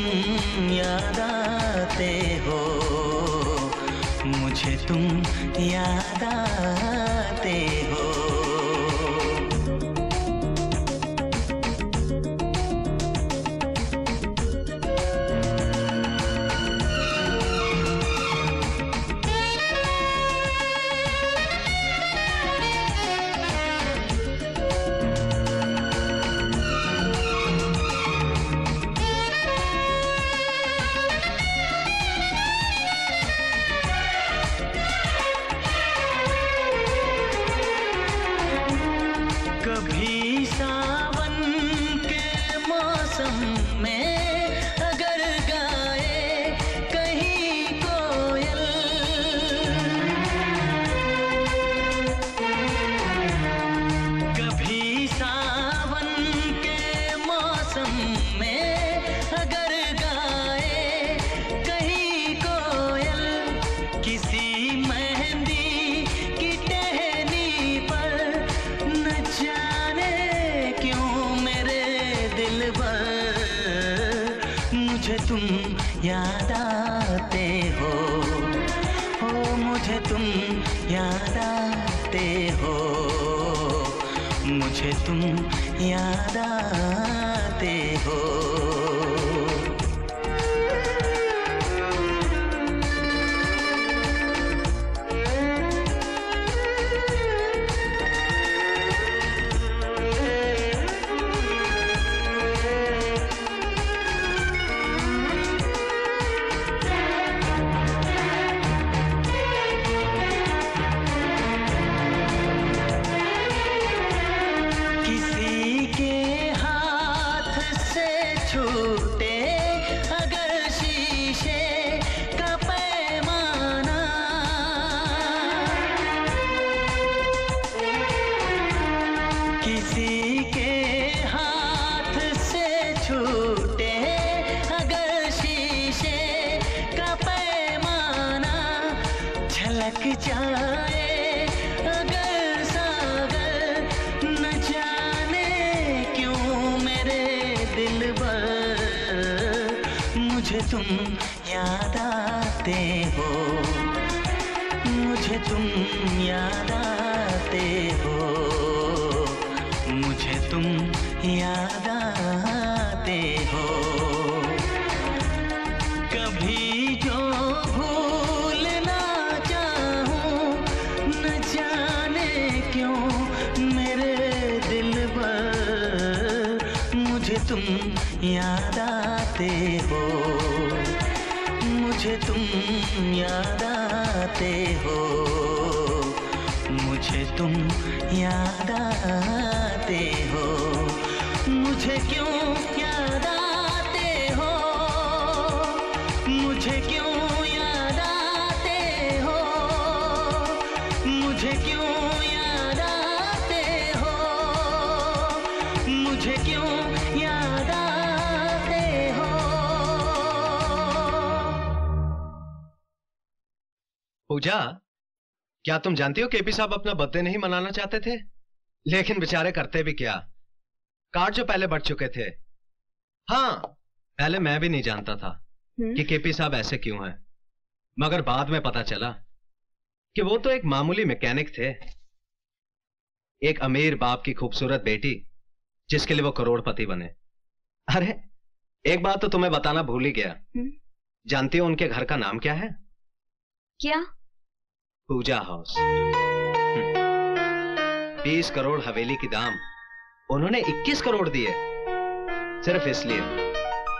याद आते हो, मुझे तुम याद आते हो। याद आते हो, ओ मुझे तुम याद आते हो, मुझे तुम याद आते हो। छू जाए अगर सागर, न जाने क्यों मेरे दिलबर मुझे तुम याद आते हो, मुझे तुम याद आते हो, मुझे तुम याद आते हो। कभी जो भूलना चाहूं, न जाने क्यों मेरे दिलबर मुझे तुम याद आते हो, मुझे तुम याद आते हो, मुझे तुम याद आते हो, मुझे क्यों याद आते हो, मुझे क्यों याद आते हो, मुझे क्यों याद आते हो, मुझे क्यों याद आते हो। पूजा, क्या तुम जानती हो केपी साहब अपना बर्थडे नहीं मनाना चाहते थे, लेकिन बेचारे करते भी क्या, कार्ड जो पहले बढ़ चुके थे। हाँ, पहले मैं भी नहीं जानता था कि केपी साहब ऐसे क्यों हैं, मगर बाद में पता चला कि वो तो एक मामूली मैकेनिक थे, एक अमीर बाप की खूबसूरत बेटी जिसके लिए वो करोड़पति बने। अरे एक बात तो तुम्हें बताना भूल ही गया, जानती हो उनके घर का नाम क्या है? क्या? पूजा हाउस। 20 करोड़ हवेली की दाम उन्होंने 21 करोड़ दिए, सिर्फ इसलिए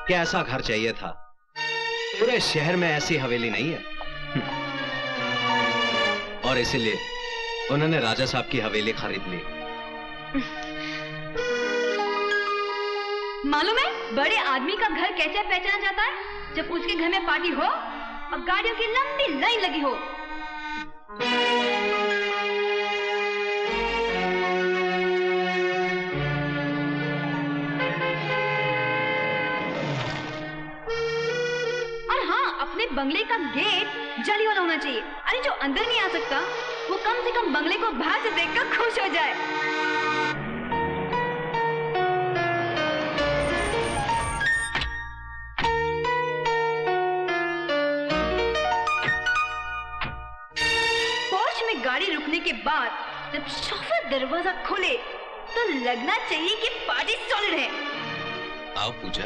कि ऐसा घर चाहिए था। पूरे शहर में ऐसी हवेली नहीं है। और इसीलिए उन्होंने राजा साहब की हवेली खरीद ली। मालूम है बड़े आदमी का घर कैसे पहचाना जाता है? जब उसके घर में पार्टी हो और गाड़ियों की लंबी लाइन लगी हो। और हाँ, अपने बंगले का गेट जाली वाला होना चाहिए। अरे जो अंदर नहीं आ सकता वो कम से कम बंगले को बाहर से देखकर खुश हो जाए। गाड़ी रुकने के बाद जब शोफर दरवाजा खोले तो लगना चाहिए कि पार्टी सॉलिड है। आओ पूजा,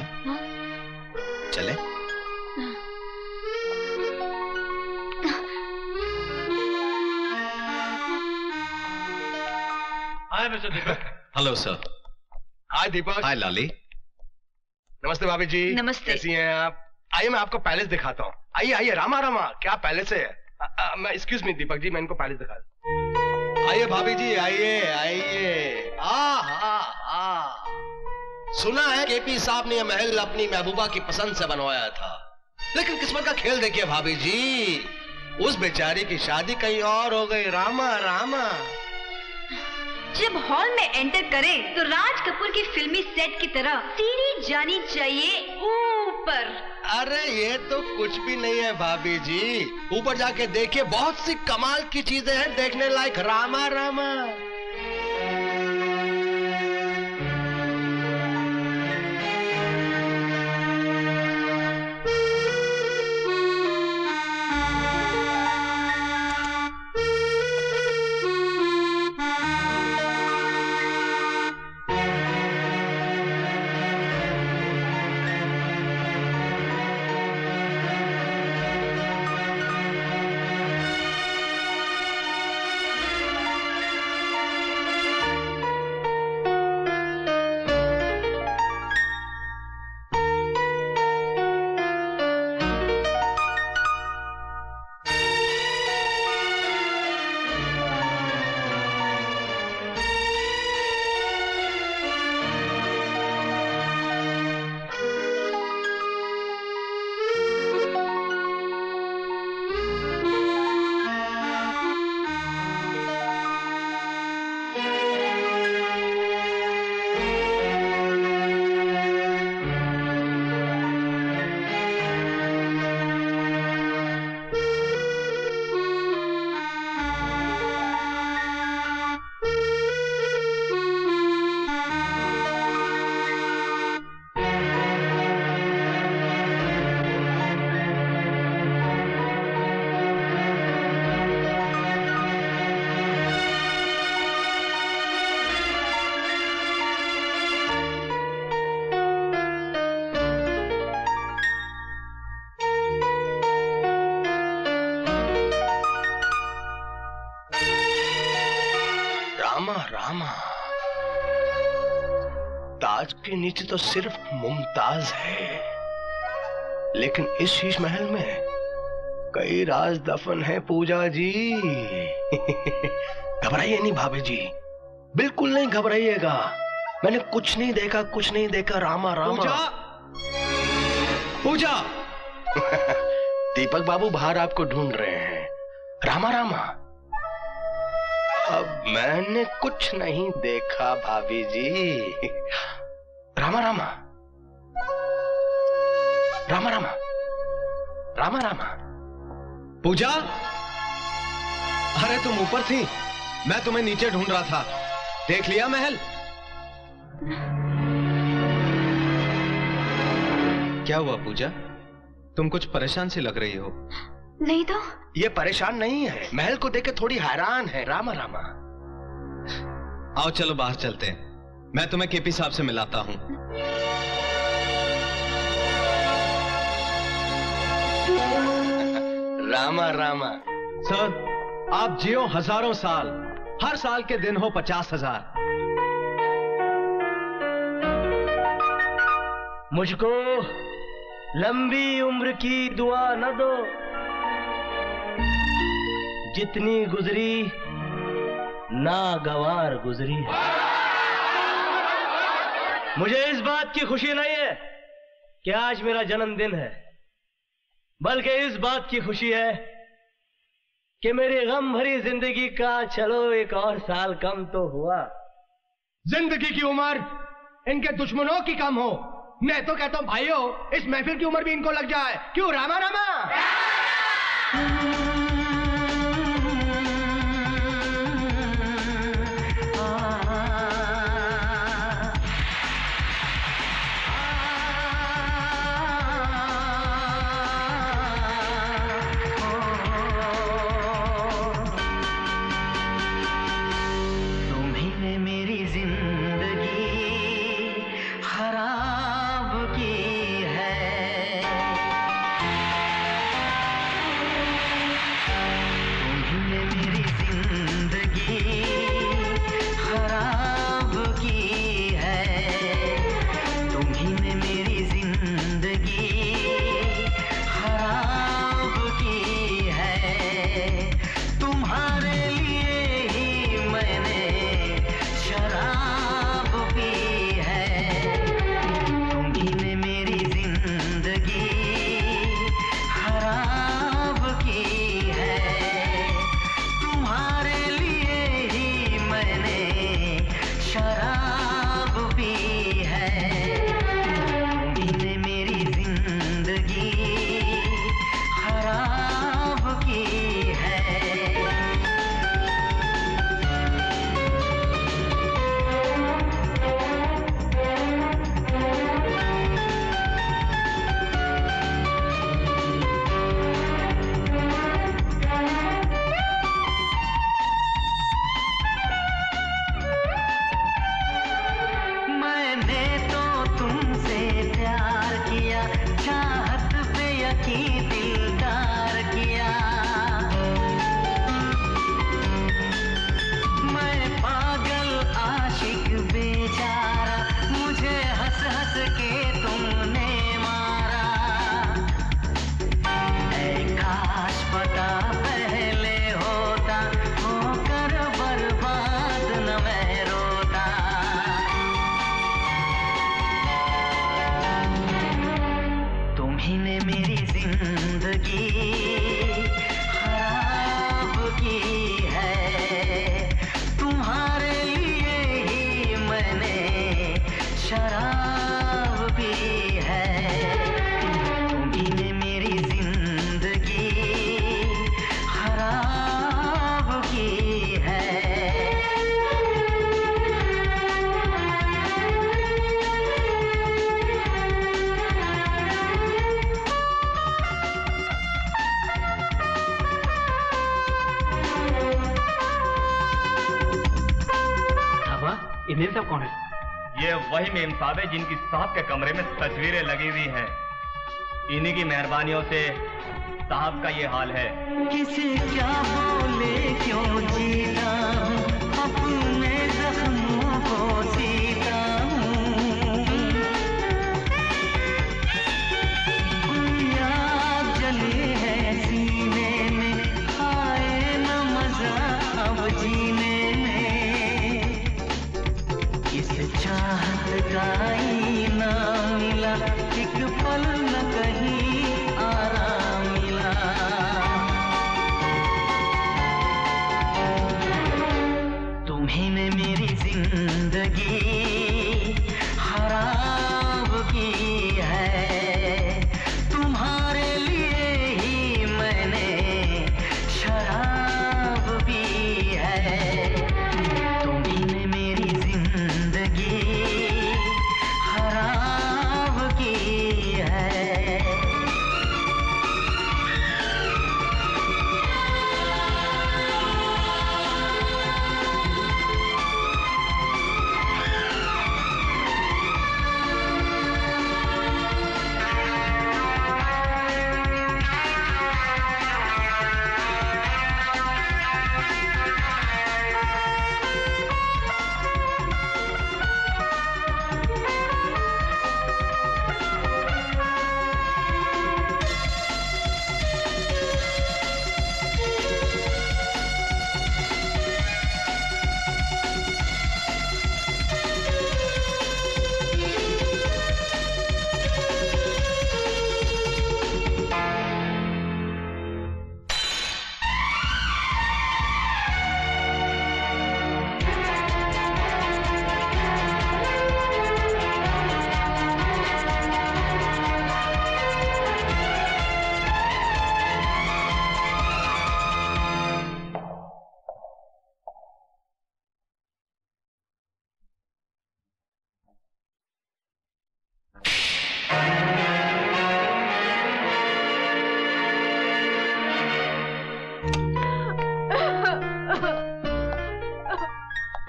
चले। Hi mister Deepak. Hello sir. Hi Deepak. Hi Lali. नमस्ते भाभी जी। नमस्ते। कैसी हैं आप? आइए मैं आपको पैलेस दिखाता हूँ। आइए आइए, रामा रामा क्या पैलेस है। मैं एक्सक्यूज मी दीपक जी, मैं इनको पैलेस दिखा दूं। आइए भाभी जी, आइए आइए। सुना है केपी साहब ने यह महल अपनी महबूबा की पसंद से बनवाया था, लेकिन किस्मत का खेल देखिए भाभी जी, उस बेचारी की शादी कहीं और हो गई। रामा रामा। जब हॉल में एंटर करें तो राज कपूर की फिल्मी सेट की तरह सीढ़ी जानी चाहिए ऊपर। अरे ये तो कुछ भी नहीं है भाभी जी, ऊपर जाके देखिए, बहुत सी कमाल की चीजें हैं देखने लायक। रामा रामा। रामा रामा, ताज के नीचे तो सिर्फ मुमताज है, लेकिन इस शीश महल में कई राज दफन है पूजा जी। घबराइए नहीं भाभी जी, बिल्कुल नहीं घबराइएगा। मैंने कुछ नहीं देखा, कुछ नहीं देखा। रामा रामा। पूजा, पूजा। दीपक बाबू बाहर आपको ढूंढ रहे हैं। रामा रामा, अब मैंने कुछ नहीं देखा भाभी जी। रामा रामा, रामा रामा, रामा रामा। पूजा, अरे तुम ऊपर थी, मैं तुम्हें नीचे ढूंढ रहा था। देख लिया महल? क्या हुआ पूजा, तुम कुछ परेशान सी लग रही हो? नहीं तो। ये परेशान नहीं है, महल को देख के थोड़ी हैरान है। रामा रामा, आओ चलो बाहर चलते हैं, मैं तुम्हें केपी साहब से मिलाता हूं। रामा रामा। सर, आप जियो हजारों साल, हर साल के दिन हो 50,000। मुझको लंबी उम्र की दुआ न दो, जितनी गुजरी नागवार गुजरी। मुझे इस बात की खुशी नहीं है कि आज मेरा जन्मदिन है, बल्कि इस बात की खुशी है कि मेरी गम भरी जिंदगी का चलो एक और साल कम तो हुआ। जिंदगी की उम्र इनके दुश्मनों की कम हो। मैं तो कहता हूं भाइयों, इस महफिल की उम्र भी इनको लग जाए। क्यों रामा रामा? मेम साहब कौन है? ये वही मेम साहब है जिनकी साहब के कमरे में तस्वीरें लगी हुई हैं। इन्हीं की मेहरबानियों से साहब का ये हाल है। किसे क्या बोले क्यों जीना अपने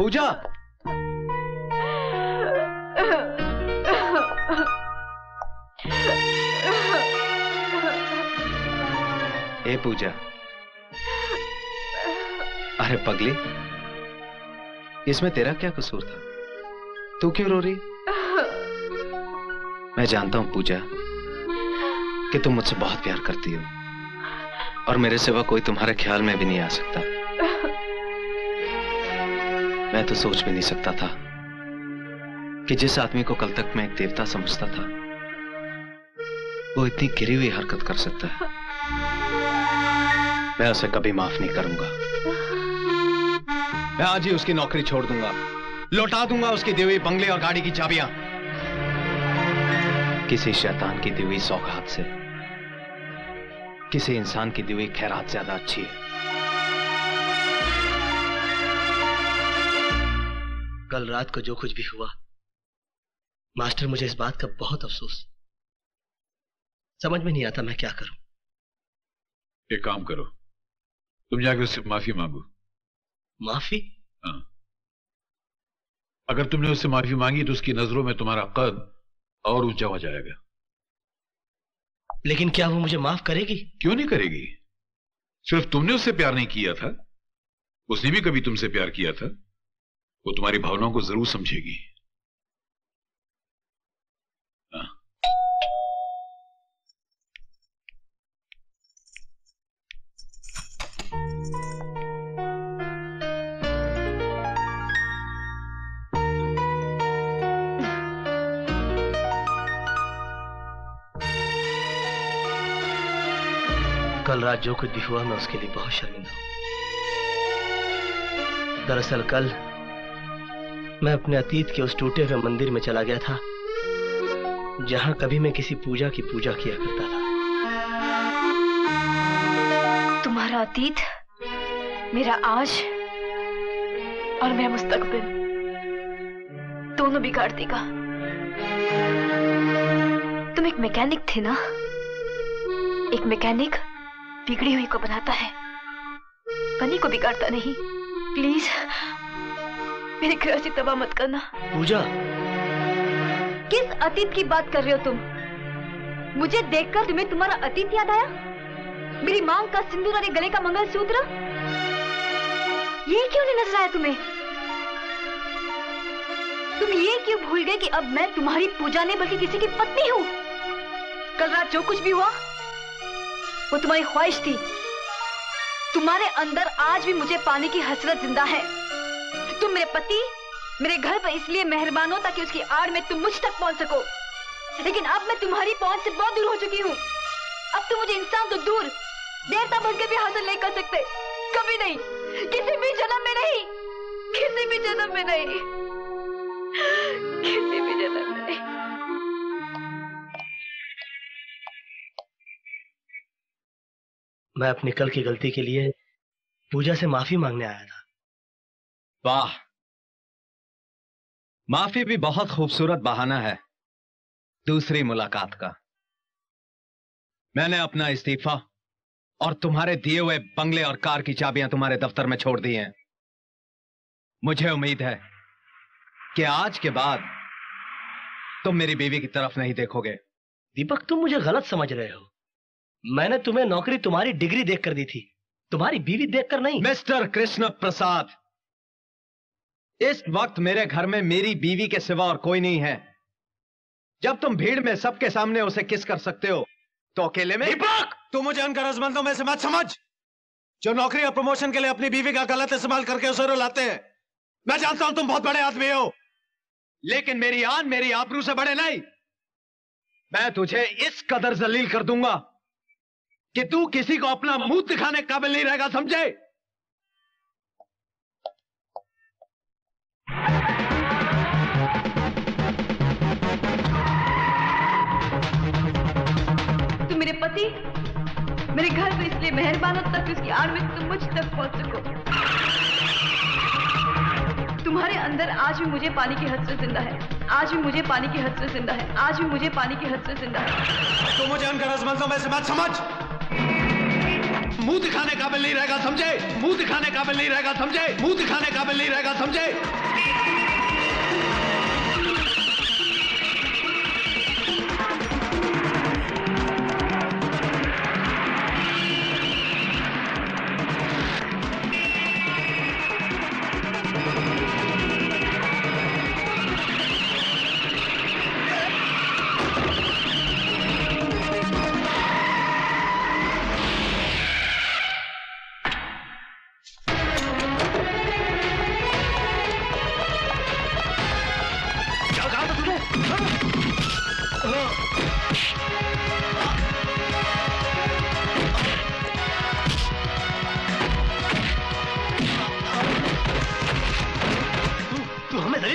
पूजा, ए पूजा, अरे पगली, इसमें तेरा क्या कसूर था? तू क्यों रो रही? मैं जानता हूं पूजा कि तुम मुझसे बहुत प्यार करती हो और मेरे सिवा कोई तुम्हारे ख्याल में भी नहीं आ सकता। मैं तो सोच भी नहीं सकता था कि जिस आदमी को कल तक मैं एक देवता समझता था वो इतनी गिरी हुई हरकत कर सकता है। मैं उसे कभी माफ नहीं करूंगा। मैं आज ही उसकी नौकरी छोड़ दूंगा, लौटा दूंगा उसकी दी हुई बंगले और गाड़ी की चाबियां किसी शैतान की दी हुई सौगात से किसी इंसान की दी हुई खैरात ज्यादा अच्छी है। कल रात को जो कुछ भी हुआ, मास्टर, मुझे इस बात का बहुत अफसोस, समझ में नहीं आता मैं क्या करूं। एक काम करो, तुम जाकर उससे माफी मांगो। माफी? हाँ, अगर तुमने उससे माफी मांगी तो उसकी नजरों में तुम्हारा कद और ऊंचा हो जाएगा। लेकिन क्या वो मुझे माफ करेगी? क्यों नहीं करेगी? सिर्फ तुमने उससे प्यार नहीं किया था, उसने भी कभी तुमसे प्यार किया था। वो तुम्हारी भावनाओं को जरूर समझेगी। हाँ। कल रात जो कुछ भी हुआ मैं उसके लिए बहुत शर्मिंदा हूं। दरअसल कल मैं अपने अतीत के उस टूटे हुए मंदिर में चला गया था जहां कभी मैं किसी पूजा की पूजा किया करता था। तुम्हारा अतीत, मेरा आज और मेरा मुस्तकबिल दोनों बिगाड़ देगा। तुम एक मैकेनिक थे ना? एक मैकेनिक बिगड़ी हुई को बनाता है, बनी को बिगाड़ता नहीं। प्लीज मेरी गृहस्थी तबाह मत करना। पूजा, किस अतीत की बात कर रहे हो तुम? मुझे देखकर तुम्हें तुम्हारा अतीत याद आया? मेरी मांग का सिंदूर और गले का मंगलसूत्र, ये क्यों नहीं नजर आया तुम्हें? तुम ये क्यों भूल गए कि अब मैं तुम्हारी पूजा नहीं बल्कि किसी की पत्नी हूँ? कल रात जो कुछ भी हुआ वो तुम्हारी ख्वाहिश थी। तुम्हारे अंदर आज भी मुझे पाने की हसरत जिंदा है। तुम मेरे पति, मेरे घर पर इसलिए मेहरबान हो ताकि उसकी आड़ में तुम मुझ तक पहुंच सको, लेकिन अब मैं तुम्हारी पहुंच से बहुत दूर हो चुकी हूँ। अब तुम मुझे इंसान तो दूर, देवता बनकर भी हासिल नहीं कर सकते। कभी नहीं, किसी भी जन्म में नहीं, किसी भी जन्म में नहीं, किसी भी जन्म में नहीं। मैं अपनी कल की गलती के लिए पूजा से माफी मांगने आया था। वाह, माफी भी बहुत खूबसूरत बहाना है दूसरी मुलाकात का। मैंने अपना इस्तीफा और तुम्हारे दिए हुए बंगले और कार की चाबियां तुम्हारे दफ्तर में छोड़ दी हैं। मुझे उम्मीद है कि आज के बाद तुम मेरी बीवी की तरफ नहीं देखोगे। दीपक, तुम मुझे गलत समझ रहे हो। मैंने तुम्हें नौकरी तुम्हारी डिग्री देखकर दी थी, तुम्हारी बीवी देखकर नहीं। मिस्टर कृष्ण प्रसाद, इस वक्त मेरे घर में मेरी बीवी के सिवा और कोई नहीं है। जब तुम भीड़ में सबके सामने उसे किस कर सकते हो तो अकेले में? दीपक, तू मुझे उन गरजमंदों में से मत समझ जो नौकरी और प्रमोशन के लिए अपनी बीवी का गलत इस्तेमाल करके उसे रुलाते हैं। मैं जानता हूं तुम बहुत बड़े आदमी हो, लेकिन मेरी आन मेरी आबरू से बड़े नहीं। मैं तुझे इस कदर जलील कर दूंगा कि तू किसी को अपना मुंह दिखाने काबिल नहीं रहेगा, समझे? तुम मेरे पति, मेरे घर पर इसलिए मेहरबान हो ताकि उसकी आड़ में तुम मुझ तक पहुंच सको। तुम्हारे अंदर आज भी मुझे पानी की हद से जिंदा है, आज भी मुझे पानी की हद से जिंदा है, आज भी मुझे पानी की हद से जिंदा है। तू मुझे उन गरजमंदों में से मत समझ। मुंह दिखाने काबिल नहीं रहेगा, समझे? मुंह दिखाने काबिल नहीं रहेगा, समझे? मुंह दिखाने काबिल नहीं रहेगा, समझे?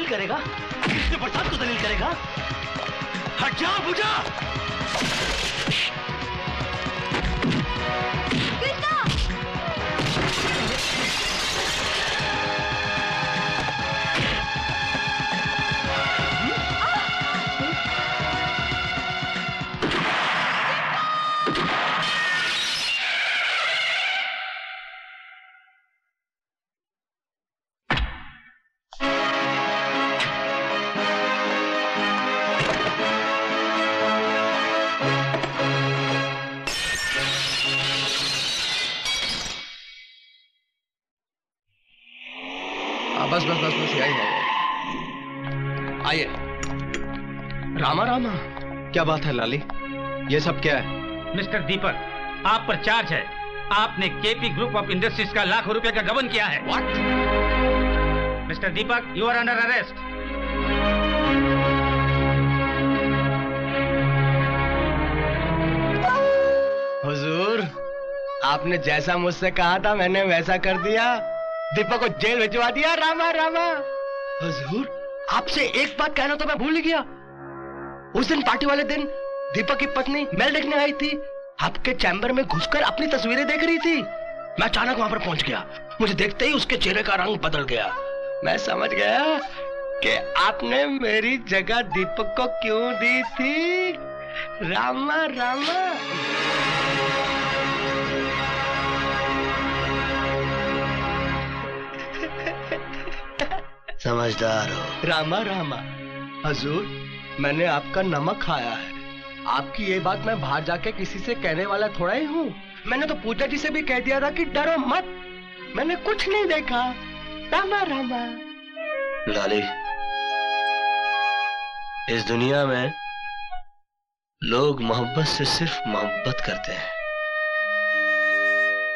करेगा? कृष्ण प्रसाद को दलील करेगा? हट जा बुझा! बस आइए। रामा रामा, क्या बात है लाली? ये सब क्या है? मिस्टर दीपक, आप पर चार्ज है। आपने केपी ग्रुप ऑफ इंडस्ट्रीज का लाखों रुपए का गबन किया है। What? Mister Deepak, you are under arrest. हुजूर, आपने जैसा मुझसे कहा था मैंने वैसा कर दिया। दीपक को जेल भिजवा दिया। रामा रामा। हुजूर, आपसे एक बात कहना तो मैं भूल ही गया। उस दिन पार्टी वाले दिन दीपक की पत्नी मेल देखने आई थी, आपके चैम्बर में घुसकर अपनी तस्वीरें देख रही थी। मैं अचानक वहां पर पहुंच गया। मुझे देखते ही उसके चेहरे का रंग बदल गया। मैं समझ गया कि आपने मेरी जगह दीपक को क्यों दी थी। रामा रामा। समझदार हो। रामा रामा। हुजूर, मैंने आपका नमक खाया है। आपकी ये बात मैं बाहर जाके किसी से कहने वाला थोड़ा ही हूँ। मैंने तो पूजा जी से भी कह दिया था कि डरो मत, मैंने कुछ नहीं देखा। रामा रामा। लाली, इस दुनिया में लोग मोहब्बत से सिर्फ मोहब्बत करते हैं,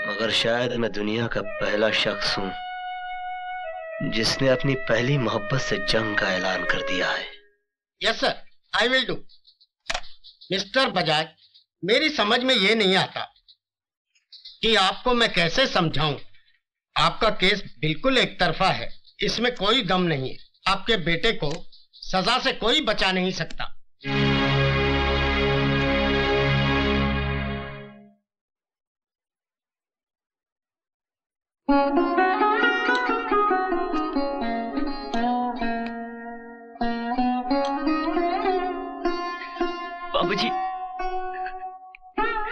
मगर शायद मैं दुनिया का पहला शख्स हूं जिसने अपनी पहली मोहब्बत से जंग का ऐलान कर दिया है। Yes sir, I will do. Mister Bajaj, मेरी समझ में ये नहीं आता कि आपको मैं कैसे समझाऊं। आपका केस बिल्कुल एक तरफा है, इसमें कोई दम नहीं है। आपके बेटे को सजा से कोई बचा नहीं सकता। बाबूजी,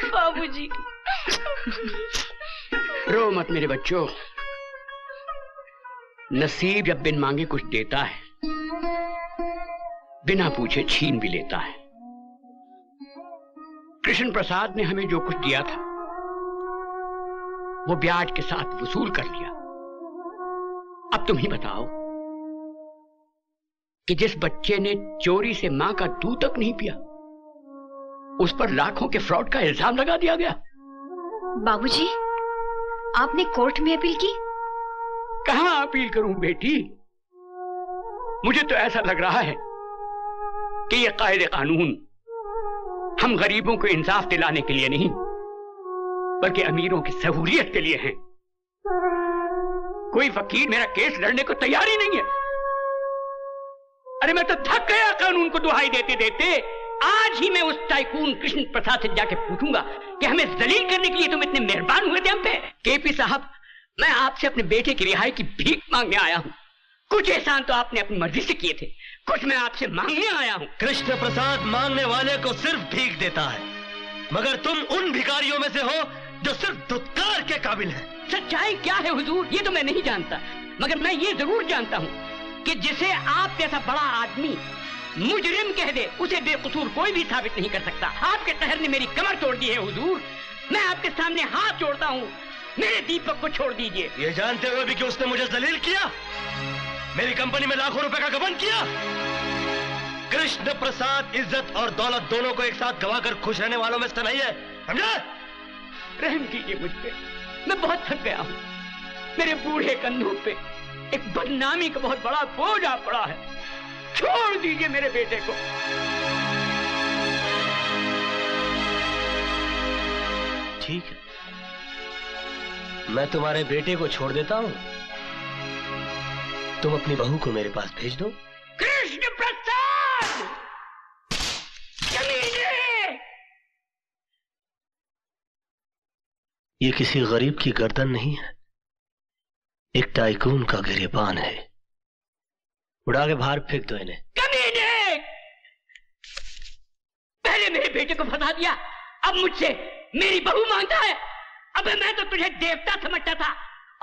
बाबूजी। रो मत मेरे बच्चों। नसीब जब बिन मांगे कुछ देता है, बिना पूछे छीन भी लेता है। कृष्ण प्रसाद ने हमें जो कुछ दिया था वो ब्याज के साथ वसूल कर लिया। अब तुम ही बताओ कि जिस बच्चे ने चोरी से मां का दूध तक नहीं पिया, उस पर लाखों के फ्रॉड का इल्जाम लगा दिया गया। बाबूजी, आपने कोर्ट में अपील की? कहां अपील करूं बेटी? मुझे तो ऐसा लग रहा है कि यह कायदे कानून हम गरीबों को इंसाफ दिलाने के लिए नहीं, बल्कि अमीरों की सहूलियत के लिए है। कोई वकील मेरा केस लड़ने को तैयार ही नहीं है। अरे मैं तो थक गया कानून को दुहाई देते देते। आज ही मैं उस टाइकून कृष्ण प्रसाद से जाके पूछूंगा कि हमें जलील करने के लिए तुम इतने मेहरबान हुए थे हम पे। केपी साहब, मैं आपसे अपने बेटे की रिहाई की भीख मांगने आया हूं। कुछ एहसान तो आपने अपनी मर्जी से किए थे, कुछ मैं आपसे मांगने आया हूं। कृष्ण प्रसाद मांगने वाले को सिर्फ भीख देता है, मगर तुम उन भिखारियों में से हो जो सिर्फ दुत्कार के काबिल है। सच्चाई क्या है हुजूर, ये तो मैं नहीं जानता, मगर मैं ये जरूर जानता हूँ कि जिसे आप जैसा बड़ा आदमी मुजरिम कह दे, उसे बेकसूर कोई भी साबित नहीं कर सकता। आपके कहर ने मेरी कमर तोड़ दी है हुजूर। मैं आपके सामने हाथ जोड़ता हूँ, मेरे दीपक को छोड़ दीजिए। ये जानते हुए भी कि उसने मुझे जलील किया, मेरी कंपनी में लाखों रुपए का गबन किया। कृष्ण प्रसाद इज्जत और दौलत दोनों को एक साथ गवाकर खुश रहने वालों में से नहीं है, समझा? रहम कीजिए मुझ पे, मैं बहुत थक गया हूँ। मेरे बूढ़े कंधों पे एक बदनामी का बहुत बड़ा बोझ आ पड़ा है। छोड़ दीजिए मेरे बेटे को। ठीक है, मैं तुम्हारे बेटे को छोड़ देता हूँ, तुम अपनी बहू को मेरे पास भेज दो। कृष्ण प्रसाद कमीने! ये किसी गरीब की गर्दन नहीं है, एक टाइकून का गिरेबान है। उड़ा के बाहर फेंक दो इन्हें। कमीने! पहले मेरे बेटे को फंसा दिया, अब मुझसे मेरी बहू मांगता है। अबे मैं तो तुझे देवता समझता था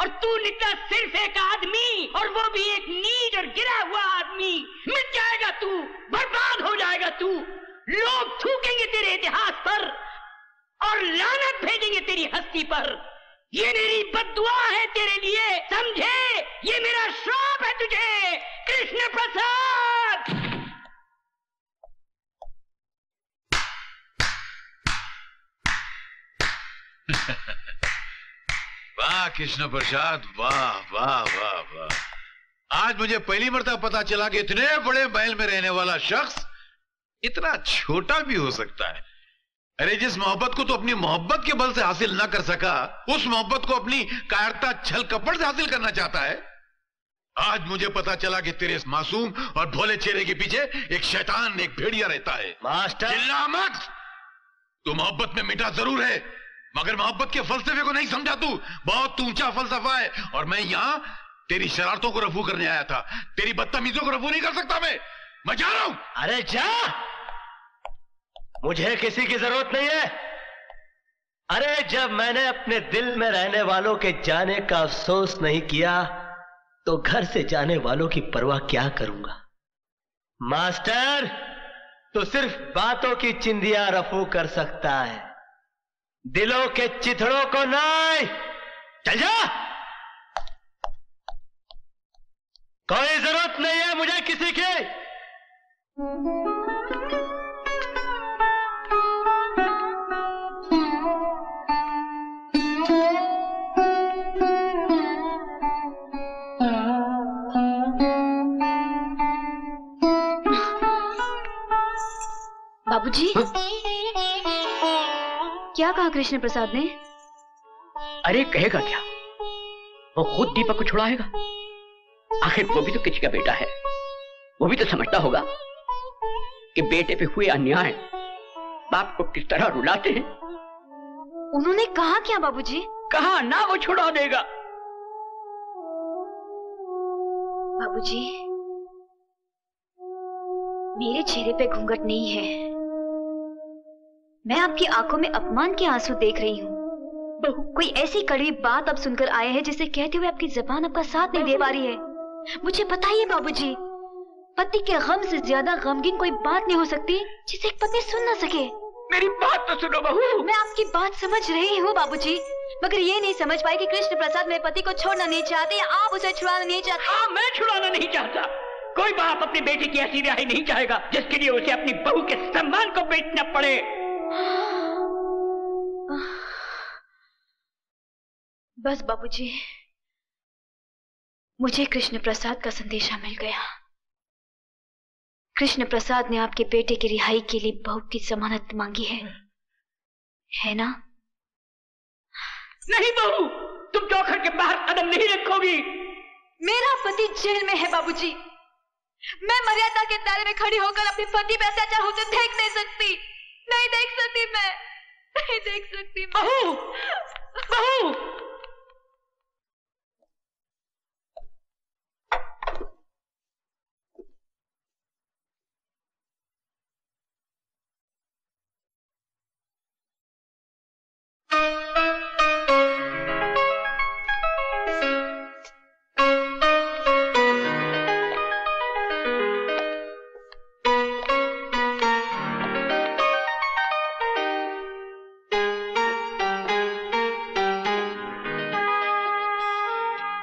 और तू निकला सिर्फ एक आदमी, और वो भी एक नीच और गिरा हुआ आदमी। मिट जाएगा तू, बर्बाद हो जाएगा तू। लोग थूकेंगे तेरे इतिहास पर और लानत भेजेंगे तेरी हस्ती पर। ये मेरी बद्दुआ है तेरे लिए, समझे? ये मेरा श्राप है तुझे, कृष्ण प्रसाद। वाह कृष्ण प्रसाद, वाह वाह वाह वाह। आज मुझे पहली मर्तबा पता चला कि इतने बड़े महल में रहने वाला शख्स इतना छोटा भी हो सकता है। अरे जिस मोहब्बत को तो अपनी मोहब्बत के बल से हासिल ना कर सका, उस मोहब्बत को अपनी कायरता छल कपट से हासिल करना चाहता है। आज मुझे पता चला कि तेरे इस मासूम और भोले चेहरे के पीछे एक शैतान, एक भेड़िया रहता है। मास्टर चिल्ला मत। तू मोहब्बत में मिटा जरूर है, मगर मोहब्बत के फलसफे को नहीं समझा। तू बहुत ऊंचा फलसफा है, और मैं यहां तेरी शरारतों को रफू करने आया था। तेरी बदतमीजों को रफू नहीं कर सकता मैं जा रहा हूं। अरे जा, मुझे किसी की जरूरत नहीं है। अरे जब मैंने अपने दिल में रहने वालों के जाने का अफसोस नहीं किया, तो घर से जाने वालों की परवाह क्या करूंगा। मास्टर, तो सिर्फ बातों की चिंदियां रफू कर सकता है, दिलों के चिथड़ों को नहीं। चल जा, कोई जरूरत नहीं है मुझे किसी की। बाबूजी, क्या कहा कृष्ण प्रसाद ने? अरे कहेगा क्या, वो खुद दीपक को छुड़ाएगा। आखिर वो भी तो किसी का बेटा है, वो भी तो समझता होगा कि बेटे पे हुए अन्याय बाप को किस तरह रुलाते हैं। उन्होंने कहा क्या बाबूजी? कहा ना वो छुड़ा देगा। बाबूजी, मेरे चेहरे पे घूंघट नहीं है, मैं आपकी आंखों में अपमान के आंसू देख रही हूँ। कोई ऐसी कड़वी बात अब सुनकर आए हैं जिसे कहते हुए आपकी जबान आपका साथ नहीं दे पा रही है। मुझे बताइए बाबूजी, पति के गम से ज्यादा गमगीन कोई बात नहीं हो सकती जिसे एक पत्नी सुन ना सके। मेरी बात तो सुनो बहू। मैं आपकी बात समझ रही हूँ बाबूजी, मगर ये नहीं समझ पाई कि कृष्ण प्रसाद मेरे पति को छोड़ना नहीं चाहते या आप उसे छुड़ाना नहीं चाहते। हाँ, मैं छुड़ाना नहीं चाहता। कोई बाप अपने बेटे की ऐसी रिहाई नहीं चाहेगा जिसके लिए उसे अपनी बहू के सम्मान को बेचना पड़े। बस बाबूजी, मुझे कृष्ण प्रसाद का संदेशा मिल गया। कृष्ण प्रसाद ने आपके बेटे की रिहाई के लिए बहू की जमानत मांगी है ना? नहीं बहू, तुम चौखट के बाहर कदम नहीं रखोगी। मेरा पति जेल में है बाबूजी, मैं मर्यादा के दायरे में खड़ी होकर अपने पति पे अत्याचार होते देख नहीं सकती। नहीं देख सकती, मैं नहीं देख सकती। बहू, बहू,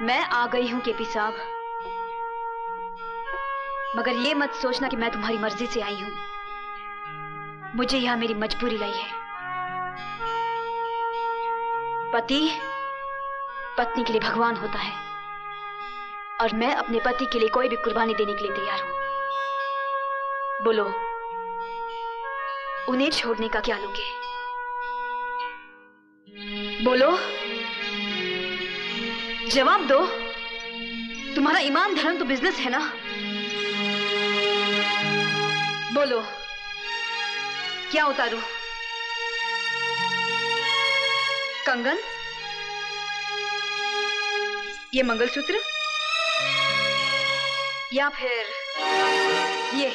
मैं आ गई हूं केपी साहब, मगर ये मत सोचना कि मैं तुम्हारी मर्जी से आई हूं। मुझे यहां मेरी मजबूरी लाई है। पति पत्नी के लिए भगवान होता है और मैं अपने पति के लिए कोई भी कुर्बानी देने के लिए तैयार हूं। बोलो, उन्हें छोड़ने का क्या लोगे? बोलो, जवाब दो। तुम्हारा ईमान धर्म तो बिजनेस है ना? बोलो, क्या उतारूं? कंगन, ये मंगलसूत्र, या फिर ये?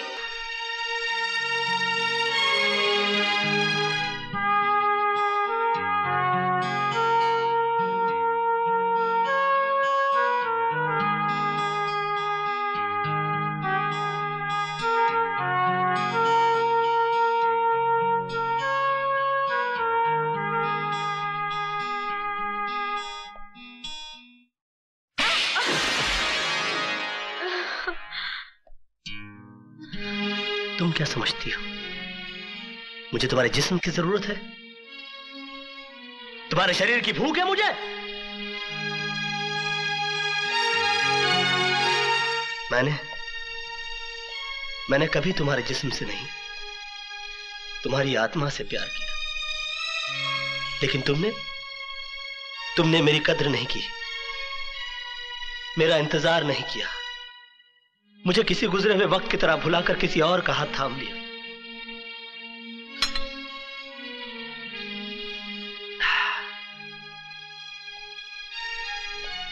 तुम क्या समझती हो मुझे तुम्हारे जिस्म की जरूरत है? तुम्हारे शरीर की भूख है मुझे? मैंने कभी तुम्हारे जिस्म से नहीं, तुम्हारी आत्मा से प्यार किया। लेकिन तुमने मेरी कद्र नहीं की, मेरा इंतजार नहीं किया। मुझे किसी गुजरे हुए वक्त की तरह भुलाकर किसी और का हाथ थाम लिया।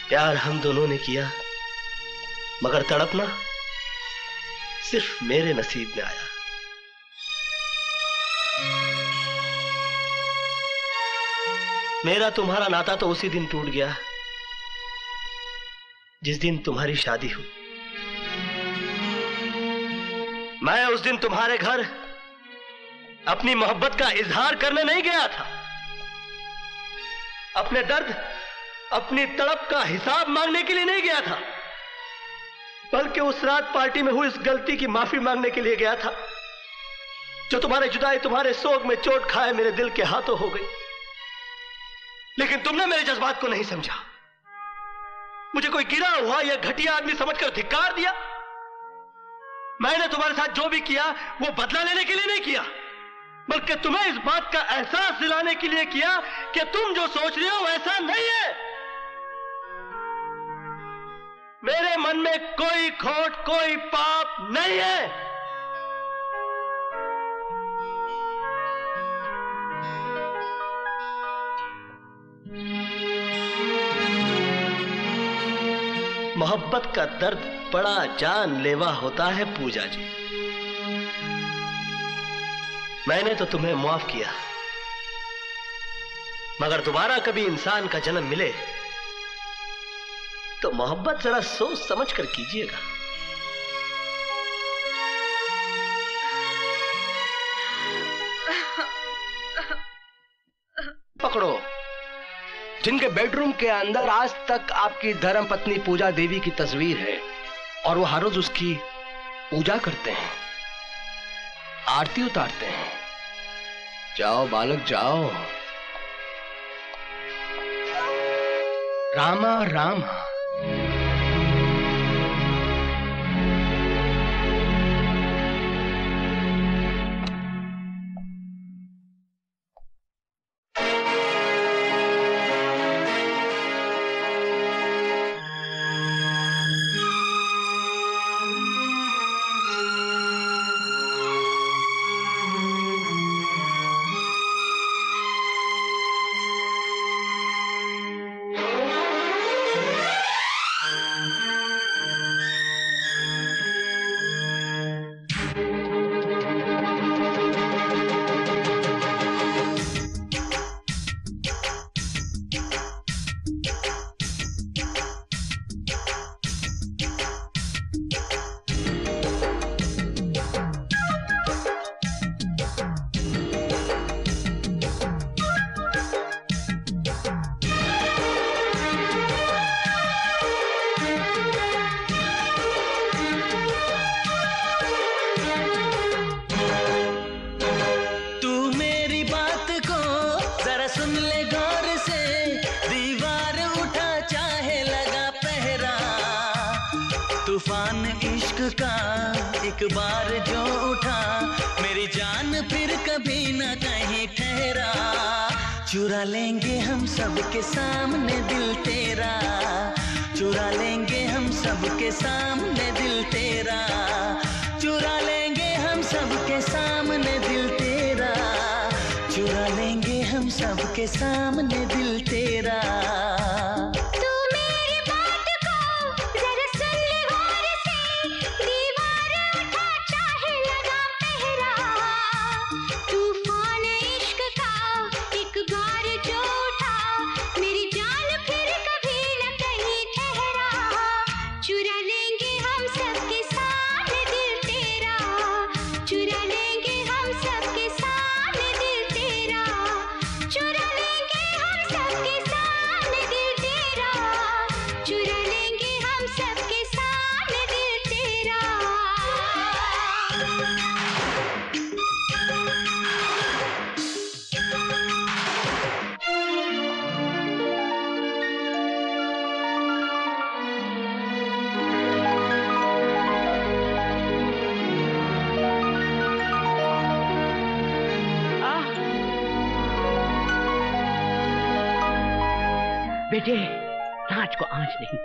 प्यार हम दोनों ने किया, मगर तड़पना सिर्फ मेरे नसीब में आया। मेरा तुम्हारा नाता तो उसी दिन टूट गया जिस दिन तुम्हारी शादी हुई। मैं उस दिन तुम्हारे घर अपनी मोहब्बत का इजहार करने नहीं गया था, अपने दर्द, अपनी तड़प का हिसाब मांगने के लिए नहीं गया था, बल्कि उस रात पार्टी में हुई इस गलती की माफी मांगने के लिए गया था जो तुम्हारे जुदाई, तुम्हारे सोग में चोट खाए मेरे दिल के हाथों हो गई। लेकिन तुमने मेरे जज्बात को नहीं समझा, मुझे कोई गिरा हुआ या घटिया आदमी समझकर धिक्कार दिया। मैंने तुम्हारे साथ जो भी किया वो बदला लेने के लिए नहीं किया, बल्कि तुम्हें इस बात का एहसास दिलाने के लिए किया कि तुम जो सोच रहे हो वैसा नहीं है। मेरे मन में कोई खोट, कोई पाप नहीं है। मोहब्बत का दर्द बड़ा जानलेवा होता है पूजा जी। मैंने तो तुम्हें माफ किया, मगर दोबारा कभी इंसान का जन्म मिले तो मोहब्बत जरा सोच समझ कर कीजिएगा। पकड़ो, जिनके बेडरूम के अंदर आज तक आपकी धर्म पत्नी पूजा देवी की तस्वीर है और वो हर रोज उसकी पूजा करते हैं, आरती उतारते हैं। जाओ बालक जाओ। रामा रामा। का एक बार जो उठा, मेरी जान फिर कभी न कहीं ठहरा। चुरा लेंगे हम सबके सामने दिल तेरा, चुरा लेंगे हम सबके सामने दिल तेरा, चुरा लेंगे हम सबके सामने दिल तेरा, चुरा लेंगे हम सबके सामने दिल तेरा। बेटे, नाच को आंच नहीं,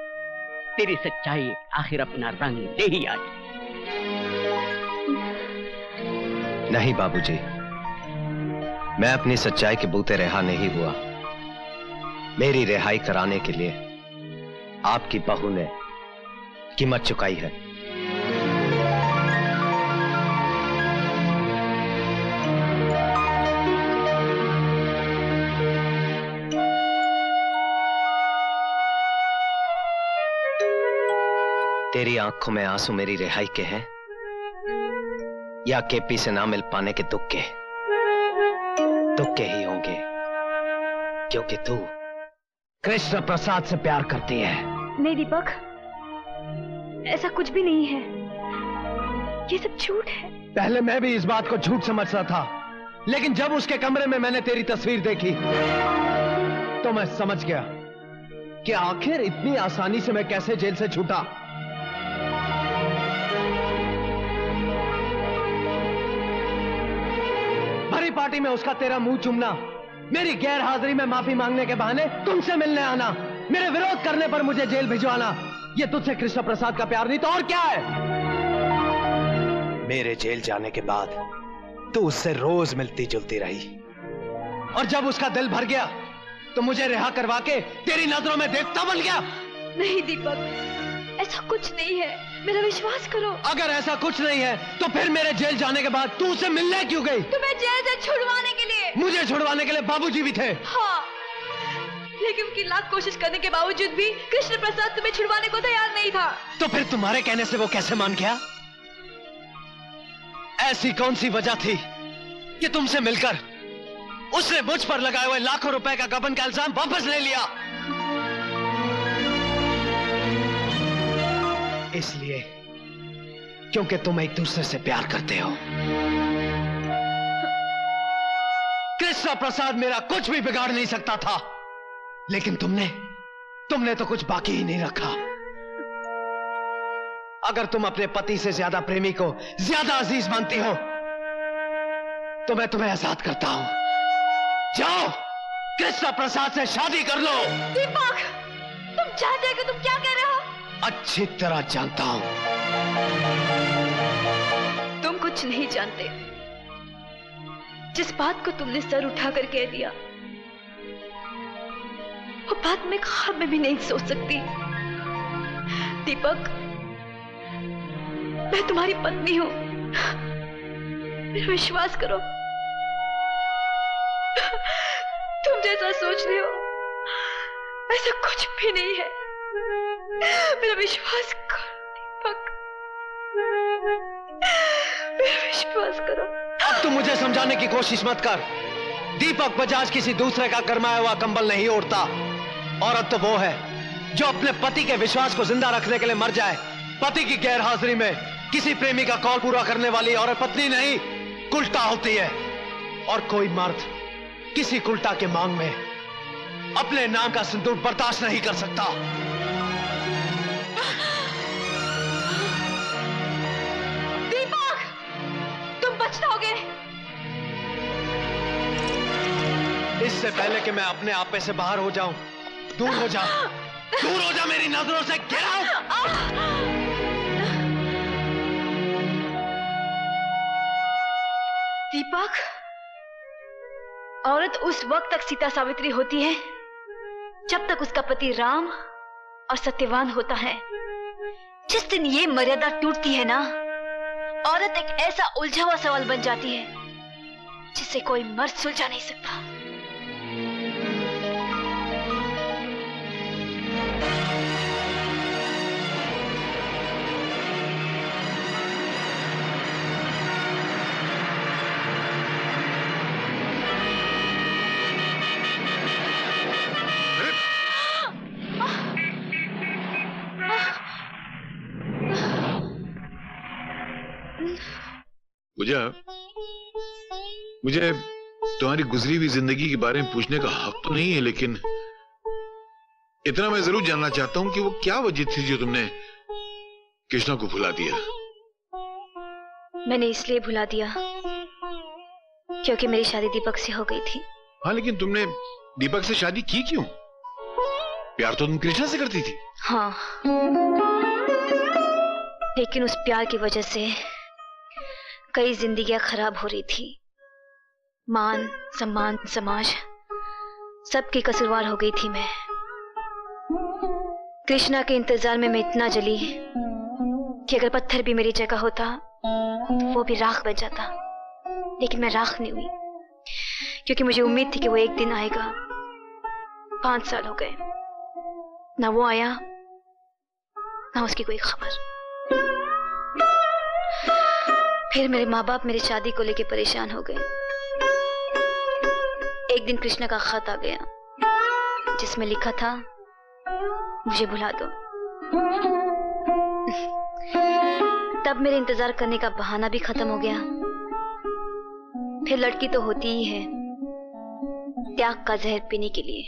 तेरी सच्चाई आखिर अपना रंग दे ही आज। नहीं बाबूजी, मैं अपनी सच्चाई के बूते रिहा नहीं हुआ। मेरी रिहाई कराने के लिए आपकी बहू ने कीमत चुकाई है। तेरी आंखों में आंसू मेरी रिहाई के हैं या केपी से ना मिल पाने के दुख के? दुख के ही होंगे, क्योंकि तू कृष्ण प्रसाद से प्यार करती है। नहीं दीपक, ऐसा कुछ भी नहीं है, ये सब झूठ है। पहले मैं भी इस बात को झूठ समझता था, लेकिन जब उसके कमरे में मैंने तेरी तस्वीर देखी तो मैं समझ गया कि आखिर इतनी आसानी से मैं कैसे जेल से छूटा। भरी पार्टी में उसका तेरा मुंह चूमना, मेरी गैर हाजिरी में माफी मांगने के बहाने तुमसे मिलने आना, मेरे विरोध करने पर मुझे जेल भिजवाना, ये तुझसे कृष्ण प्रसाद का प्यार नहीं तो और क्या है? मेरे जेल जाने के बाद तू उससे रोज मिलती जुलती रही, और जब उसका दिल भर गया तो मुझे रिहा करवा के तेरी नजरों में देवता बन गया। नहीं दीपक, ऐसा कुछ नहीं है, मेरा विश्वास करो। अगर ऐसा कुछ नहीं है तो फिर मेरे जेल जाने के बाद तू उससे मिलने क्यों गई? तुम्हें जेल से छुड़वाने के लिए। मुझे छुड़वाने के लिए बाबूजी भी थे। हाँ, लेकिन उनकी लाख कोशिश करने के बावजूद भी कृष्ण प्रसाद तुम्हें छुड़वाने को तैयार नहीं था। तो फिर तुम्हारे कहने से वो कैसे मान गया? ऐसी कौन सी वजह थी कि तुमसे मिलकर उसने मुझ पर लगाए हुए लाखों रुपए का गबन का इल्जाम वापस ले लिया? इसलिए क्योंकि तुम एक दूसरे से प्यार करते हो। कृष्ण प्रसाद मेरा कुछ भी बिगाड़ नहीं सकता था, लेकिन तुमने तो कुछ बाकी ही नहीं रखा। अगर तुम अपने पति से ज्यादा प्रेमी को ज्यादा अजीज मानती हो तो मैं तुम्हें आजाद करता हूं। जाओ, कृष्ण प्रसाद से शादी कर लो। दीपक, तुम जानते हो कि तुम क्या कह रहे हो? अच्छी तरह जानता हूं। तुम कुछ नहीं जानते। जिस बात को तुमने सर उठाकर कह दिया, वो बात मैं ख्वाब में भी नहीं सोच सकती। दीपक, मैं तुम्हारी पत्नी हूं, मेरा विश्वास करो। तुम जैसा सोच रहे हो ऐसा कुछ भी नहीं है, मेरा विश्वास करो दीपक, मेरा विश्वास करो। अब तुम मुझे समझाने की कोशिश मत कर। दीपक बजाज किसी दूसरे का गरमाया हुआ कंबल नहीं ओढ़ता। औरत तो वो है जो अपने पति के विश्वास को जिंदा रखने के लिए मर जाए। पति की गैर हाजिरी में किसी प्रेमी का कॉल पूरा करने वाली औरत पत्नी नहीं, कुल्टा होती है। और कोई मर्द किसी कुल्टा के मांग में अपने नाम का सिंदूर बर्दाश्त नहीं कर सकता। इससे पहले कि मैं अपने आप पे से बाहर हो जाऊं, दूर हो जा, दूर हो जा मेरी नजरों से। Get out. दीपक, औरत उस वक्त तक सीता सावित्री होती है जब तक उसका पति राम और सत्यवान होता है। जिस दिन ये मर्यादा टूटती है ना, औरत एक ऐसा उलझा हुआ सवाल बन जाती है जिसे कोई मर्द सुलझा नहीं सकता। पूजा, मुझे तुम्हारी गुजरी हुई जिंदगी के बारे में पूछने का हक तो नहीं है, लेकिन इतना मैं जरूर जानना चाहता हूं कि वो क्या वजह थी जो तुमने कृष्णा को भुला दिया। मैंने इसलिए भुला दिया क्योंकि मेरी शादी दीपक से हो गई थी। हाँ, लेकिन तुमने दीपक से शादी की क्यों? प्यार तो तुम कृष्णा से करती थी। हाँ, लेकिन उस प्यार की वजह से कई जिंदगियां खराब हो रही थी। मान सम्मान समाज सबकी कसूरवार हो गई थी मैं। कृष्णा के इंतजार में मैं इतना जली कि अगर पत्थर भी मेरी जगह होता वो भी राख बन जाता, लेकिन मैं राख नहीं हुई क्योंकि मुझे उम्मीद थी कि वो एक दिन आएगा। 5 साल हो गए, ना वो आया ना उसकी कोई खबर। फिर मेरे माँ बाप मेरी शादी को लेकर परेशान हो गए। एक दिन कृष्णा का खत आ गया जिसमें लिखा था, मुझे भुला दो। तब मेरे इंतजार करने का बहाना भी खत्म हो गया। फिर लड़की तो होती ही है त्याग का जहर पीने के लिए।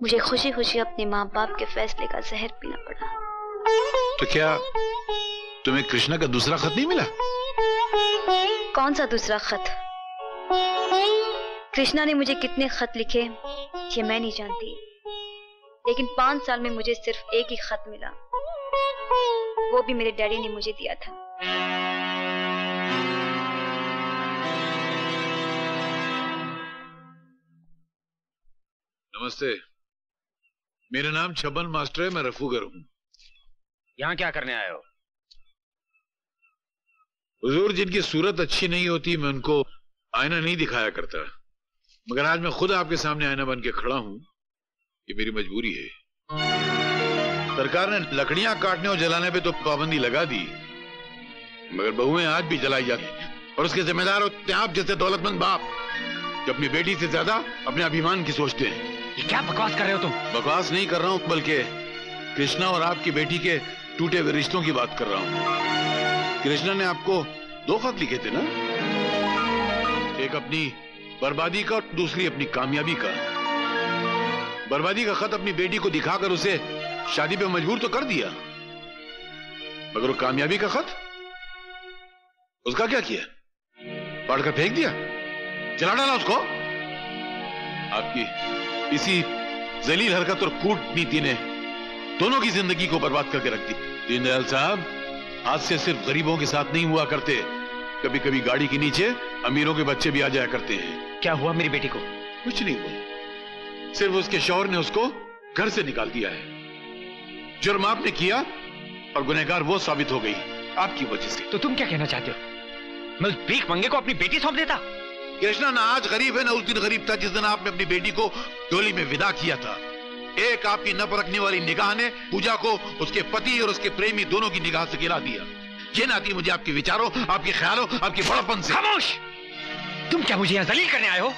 मुझे खुशी खुशी अपने माँ बाप के फैसले का जहर पीना पड़ा। तो क्या तुम्हें कृष्णा का दूसरा खत नहीं मिला? कौन सा दूसरा खत? कृष्णा ने मुझे कितने खत लिखे ये मैं नहीं जानती, लेकिन 5 साल में मुझे सिर्फ एक ही खत मिला। वो भी मेरे डैडी ने मुझे दिया था। नमस्ते, मेरा नाम छबन मास्टर है, मैं रफूगर हूँ। यहाँ क्या करने आए हो? हुजूर, जिनकी सूरत अच्छी नहीं होती मैं उनको आईना नहीं दिखाया करता, मगर आज मैं खुद आपके सामने आईना बन के खड़ा हूं। ये मेरी मजबूरी है। सरकार ने लकड़ियां काटने और जलाने पे तो पाबंदी लगा दी, मगर बहुएं आज भी जलाई जाती हैं और उसके जिम्मेदार होते हैं आप जैसे दौलतमंद बाप जो अपनी बेटी से ज्यादा अपने अभिमान की सोचते हैं। ये क्या बकवास कर रहे हो तुम? बकवास नहीं कर रहा हूं, बल्कि कृष्णा और आपकी बेटी के टूटे हुए रिश्तों की बात कर रहा हूं। कृष्णा ने आपको 2 खत लिखे थे ना, एक अपनी बर्बादी का और दूसरी अपनी कामयाबी का। बर्बादी का खत अपनी बेटी को दिखाकर उसे शादी पे मजबूर तो कर दिया, मगर वो कामयाबी का खत, उसका क्या किया? पढ़कर फेंक दिया, जला डाला उसको। आपकी इसी जलील हरकत और कूटनीति ने दोनों की जिंदगी को बर्बाद करके रख दी। दीनदयाल साहब, हादसे सिर्फ गरीबों के साथ नहीं हुआ करते, कभी कभी गाड़ी के नीचे अमीरों के बच्चे भी आ जाया करते हैं। क्या हुआ मेरी बेटी को? कुछ नहीं हुआ, सिर्फ उसके शौहर ने उसको घर से निकाल दिया है। जुर्म आपने किया और गुनहगार वो साबित हो गई आपकी वजह से। तो तुम क्या कहना चाहते हो? मैं उस भीख मंगे को अपनी बेटी सौंप देता? कृष्णा ना आज गरीब है ना उस दिन गरीब था जिस दिन आपने अपनी बेटी को डोली में विदा किया था। एक आपकी न परखने वाली निगाह ने पूजा को उसके पति और उसके प्रेमी दोनों की निगाह से गिरा दिया। ये नाती मुझे आपके विचारों, आपके ख्यालों, आपकी बड़प्पन से। खामोश! तुम क्या मुझे यहाँ जलील करने आए हो?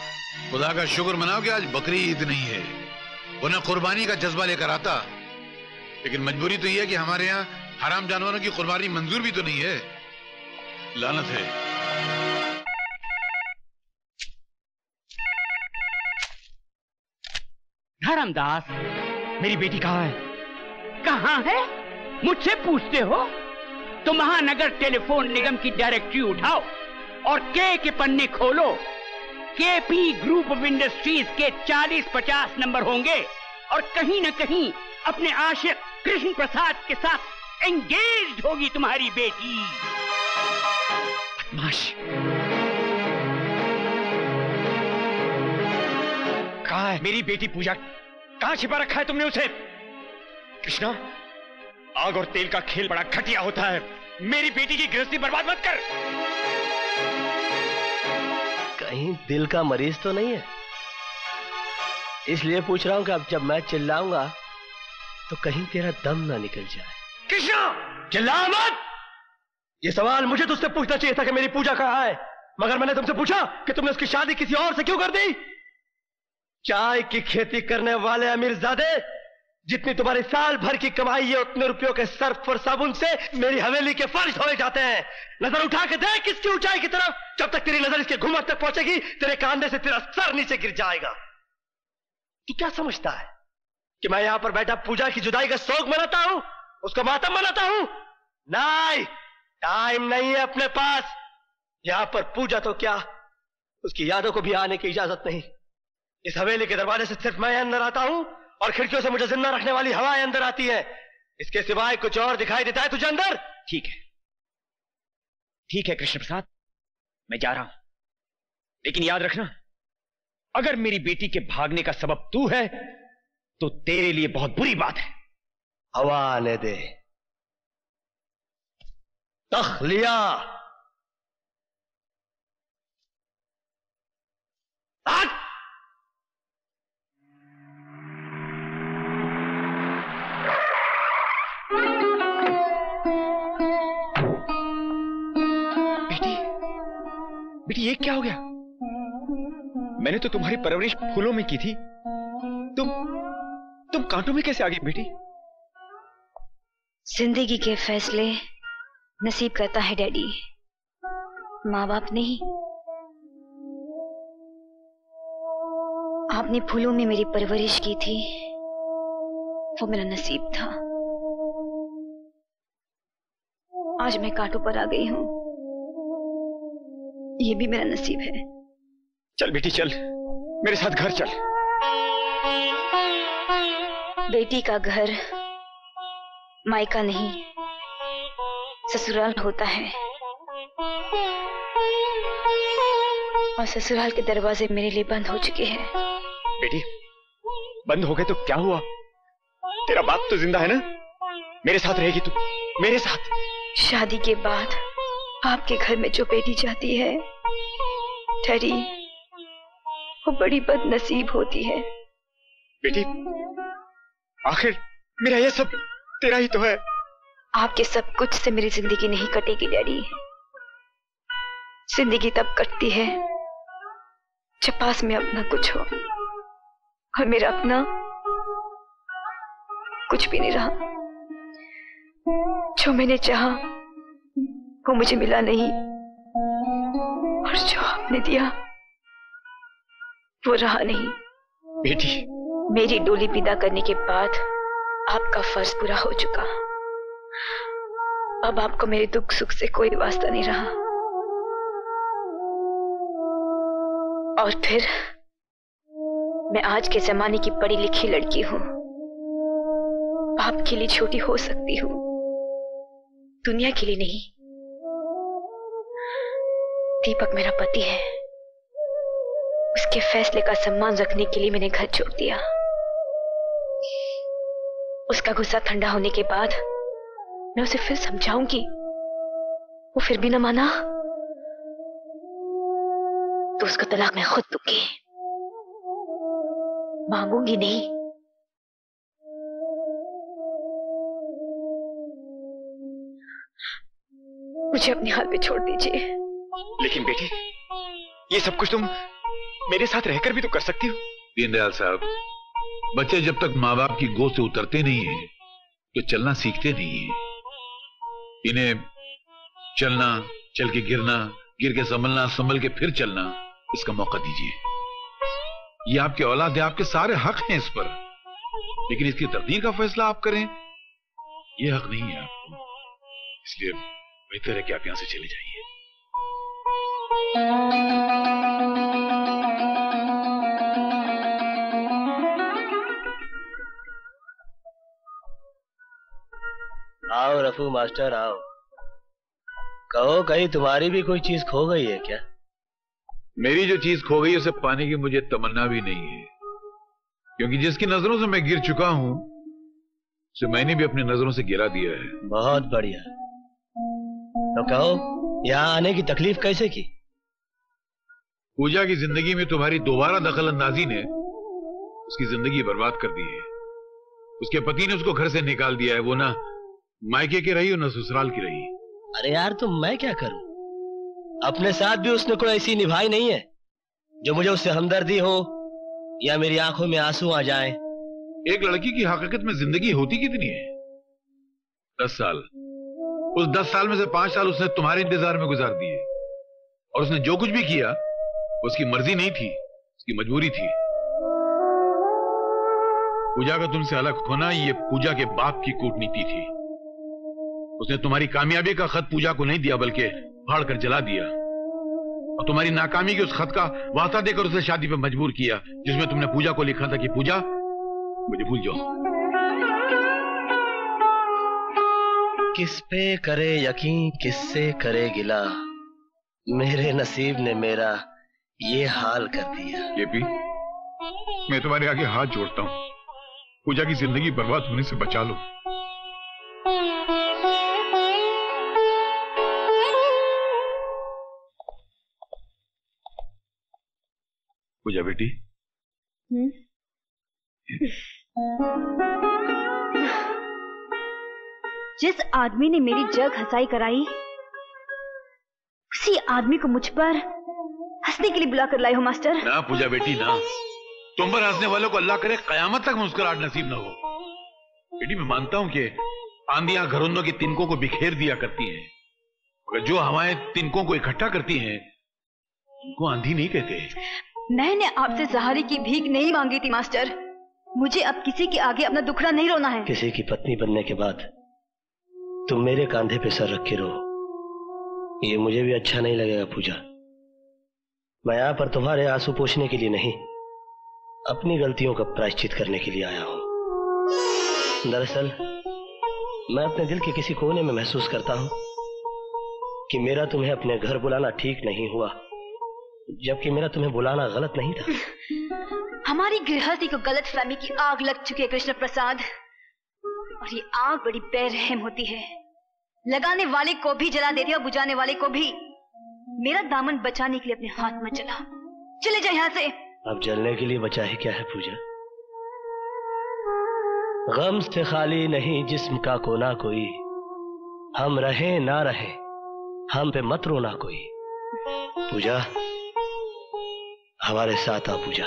खुदा का शुक्र मनाओ कि आज बकरी ईद नहीं है, वरना कुर्बानी का जज्बा लेकर आता। लेकिन मजबूरी तो यह है कि हमारे यहाँ हराम जानवरों की कुर्बानी मंजूर भी तो नहीं है। लानत है। धर्मदास, मेरी बेटी कहाँ है? कहाँ है मुझसे पूछते हो? तो महानगर टेलीफोन निगम की डायरेक्टरी उठाओ और के पन्ने खोलो। केपी ग्रुप ऑफ इंडस्ट्रीज के 40-50 नंबर होंगे और कहीं न कहीं अपने आशिक कृष्ण प्रसाद के साथ एंगेज्ड होगी तुम्हारी बेटी। बदमाश, कहाँ है मेरी बेटी पूजा? कहाँ छिपा रखा है तुमने उसे? कृष्णा, आग और तेल का खेल बड़ा घटिया होता है। मेरी बेटी की गृहस्थी बर्बाद मत कर। कहीं दिल का मरीज तो नहीं है? इसलिए पूछ रहा हूं कि अब जब मैं चिल्लाऊंगा तो कहीं तेरा दम ना निकल जाए। कृष्णा, चिल्ला मत। ये सवाल मुझे तुझसे पूछना चाहिए था कि मेरी पूजा कहाँ है, मगर मैंने तुमसे पूछा कि तुमने उसकी शादी किसी और से क्यों कर दी? चाय की खेती करने वाले अमीरजादे, जितनी तुम्हारी साल भर की कमाई है उतने रुपयों के सर्फ और साबुन से मेरी हवेली के फर्श धोए जाते हैं। नजर उठा के देख किसकी ऊंचाई की तरफ। जब तक तेरी नजर इसके घुमट तक पहुंचेगी तेरे कांधे से तेरा सर नीचे गिर जाएगा। तू क्या समझता है कि मैं यहां पर बैठा पूजा की जुदाई का शोक मनाता हूं, उसका मातम मनाता हूं? नहीं, टाइम नहीं है अपने पास। यहां पर पूजा तो क्या, उसकी यादों को भी आने की इजाजत नहीं। इस हवेली के दरवाजे से सिर्फ मैं अंदर आता हूं और खिड़कियों से मुझे जिंदा रखने वाली हवाएं अंदर आती है। इसके सिवाय कुछ और दिखाई देता है तुझे अंदर? ठीक है, ठीक है कृष्ण प्रसाद, मैं जा रहा हूं, लेकिन याद रखना, अगर मेरी बेटी के भागने का सबब तू है तो तेरे लिए बहुत बुरी बात है। हवा आने दे। तखलिया, बेटी ये क्या हो गया? मैंने तो तुम्हारी परवरिश फूलों में की थी, तुम कांटों में कैसे आ गई बेटी? जिंदगी के फैसले नसीब करता है डैडी, माँ बाप नहीं। आपने फूलों में मेरी परवरिश की थी, वो मेरा नसीब था। आज मैं कांटों पर आ गई हूं, ये भी मेरा नसीब है। चल बेटी चल, मेरे साथ घर चल। बेटी का घर मायका नहीं ससुराल होता है, और ससुराल के दरवाजे मेरे लिए बंद हो चुके हैं। बेटी बंद हो गए तो क्या हुआ? तेरा बाप तो जिंदा है ना? मेरे साथ रहेगी तू, मेरे साथ। शादी के बाद आपके घर में जो बेटी जाती है डैडी, वो बड़ी बदनसीब होती है। बेटी आखिर मेरा ये सब तेरा ही तो है। आपके सब कुछ से मेरी जिंदगी नहीं कटेगी डैडी। जिंदगी तब कटती है जब पास में अपना कुछ हो, और मेरा अपना कुछ भी नहीं रहा। जो मैंने चाहा वो मुझे मिला नहीं, और जो आपने दिया वो रहा नहीं। बेटी मेरी डोली विदा करने के बाद आपका फर्ज पूरा हो चुका। अब आपको मेरे दुख सुख से कोई वास्ता नहीं रहा। और फिर मैं आज के जमाने की पढ़ी लिखी लड़की हूं, आपके लिए छोटी हो सकती हूं, दुनिया के लिए नहीं। दीपक मेरा पति है, उसके फैसले का सम्मान रखने के लिए मैंने घर छोड़ दिया। उसका गुस्सा ठंडा होने के बाद मैं उसे फिर समझाऊंगी, वो फिर भी न माना तो उसका तलाक मैं खुद दूंगी, मांगूंगी नहीं। मुझे अपने हाल पे छोड़ दीजिए। लेकिन बेटी ये सब कुछ तुम मेरे साथ रहकर भी तो कर सकती हो। दीनदयाल साहब, बच्चे जब तक माँ बाप की गोद से उतरते नहीं है तो चलना सीखते नहीं है। इन्हें चलना, चल के गिरना, गिर के संभलना, संभल के फिर चलना, इसका मौका दीजिए। ये आपके औलाद है, आपके सारे हक हैं इस पर, लेकिन इसकी तकदीर का फैसला आप करें, ये हक नहीं है आपको। इसलिए बेहतर है कि आप यहां से चले जाइए। आओ रफू मास्टर आओ। कहो कहीं तुम्हारी भी कोई चीज खो गई है क्या? मेरी जो चीज खो गई उसे पाने की मुझे तमन्ना भी नहीं है, क्योंकि जिसकी नजरों से मैं गिर चुका हूं उसे मैंने भी अपनी नजरों से गिरा दिया है। बहुत बढ़िया। तो कहो यहाँ आने की तकलीफ कैसे की? पूजा की जिंदगी में तुम्हारी दोबारा दखल अंदाजी ने उसकी जिंदगी बर्बाद कर दी है। उसके पति ने उसको घर से निकाल दिया है। वो ना मायके की रही और ना ससुराल की रही। अरे यार तो मैं क्या करूं? अपने साथ भी उसने कोई ऐसी निभाई नहीं है जो मुझे उससे हमदर्दी हो या मेरी आंखों में आंसू आ जाए। एक लड़की की हकीकत में जिंदगी होती कितनी है? 10 साल। उस 10 साल में से 5 साल उसने तुम्हारे इंतजार में गुजार दिए, और उसने जो कुछ भी किया उसकी मर्जी नहीं थी, उसकी मजबूरी थी। पूजा का तुमसे अलग होना ये पूजा के बाप की कूटनीति थी। उसने तुम्हारी कामयाबी का खत पूजा को नहीं दिया बल्कि फाड़ कर जला दिया, और तुम्हारी नाकामी के उस खत का वास्ता देकर उसे शादी पे मजबूर किया जिसमें तुमने पूजा को लिखा था कि पूजा मुझे भूल जाओ। किस पे करे यकीन किससे करे गिला, मेरे नसीब ने मेरा ये हाल कर दिया। केपी, मैं तुम्हारे आगे हाथ जोड़ता हूं, पूजा की जिंदगी बर्बाद होने से बचा लो। पूजा बेटी। जिस आदमी ने मेरी जग हंसाई कराई उसी आदमी को मुझ पर हंसने के लिए बुला कर लाए हो मास्टर। ना पूजा बेटी ना, तुम पर हंसने वालों को अल्लाह करे कयामत तक मुस्कुराहट नसीब न हो। बेटी मैं मानता हूं कि आंधियां घरौंदों के तिनकों को बिखेर दिया करती हैं, मगर जो हवाएं तिनकों को इकट्ठा करती हैं उनको आंधी नहीं कहते। मैंने आपसे सहारे की भीख नहीं मांगी थी मास्टर। मुझे अब किसी के आगे अपना दुखड़ा नहीं रोना है। किसी की पत्नी बनने के बाद तुम मेरे कंधे पे सर रख के रो, ये मुझे भी अच्छा नहीं लगेगा पूजा। मैं यहाँ पर तुम्हारे आंसू पोंछने के लिए नहीं, अपनी गलतियों का प्रायश्चित करने के लिए आया हूं। दरअसल मैं अपने दिल के किसी कोने में महसूस करता हूं कि मेरा तुम्हें अपने घर बुलाना ठीक नहीं हुआ, जबकि मेरा तुम्हें बुलाना गलत नहीं था। हमारी गृहस्थी को गलत फहमी की आग लग चुकी है कृष्ण प्रसाद, और ये आग बड़ी बेरहम होती है, लगाने वाले को भी जला देती है और बुझाने वाले को भी। मेरा दामन बचाने के लिए अपने हाथ में जला, चले जाए यहाँ से। अब जलने के लिए बचा है क्या है पूजा? गम से खाली नहीं जिस्म का कोना कोई, हम रहे ना रहे हम पे मत रोना कोई। पूजा हमारे साथ आ पूजा।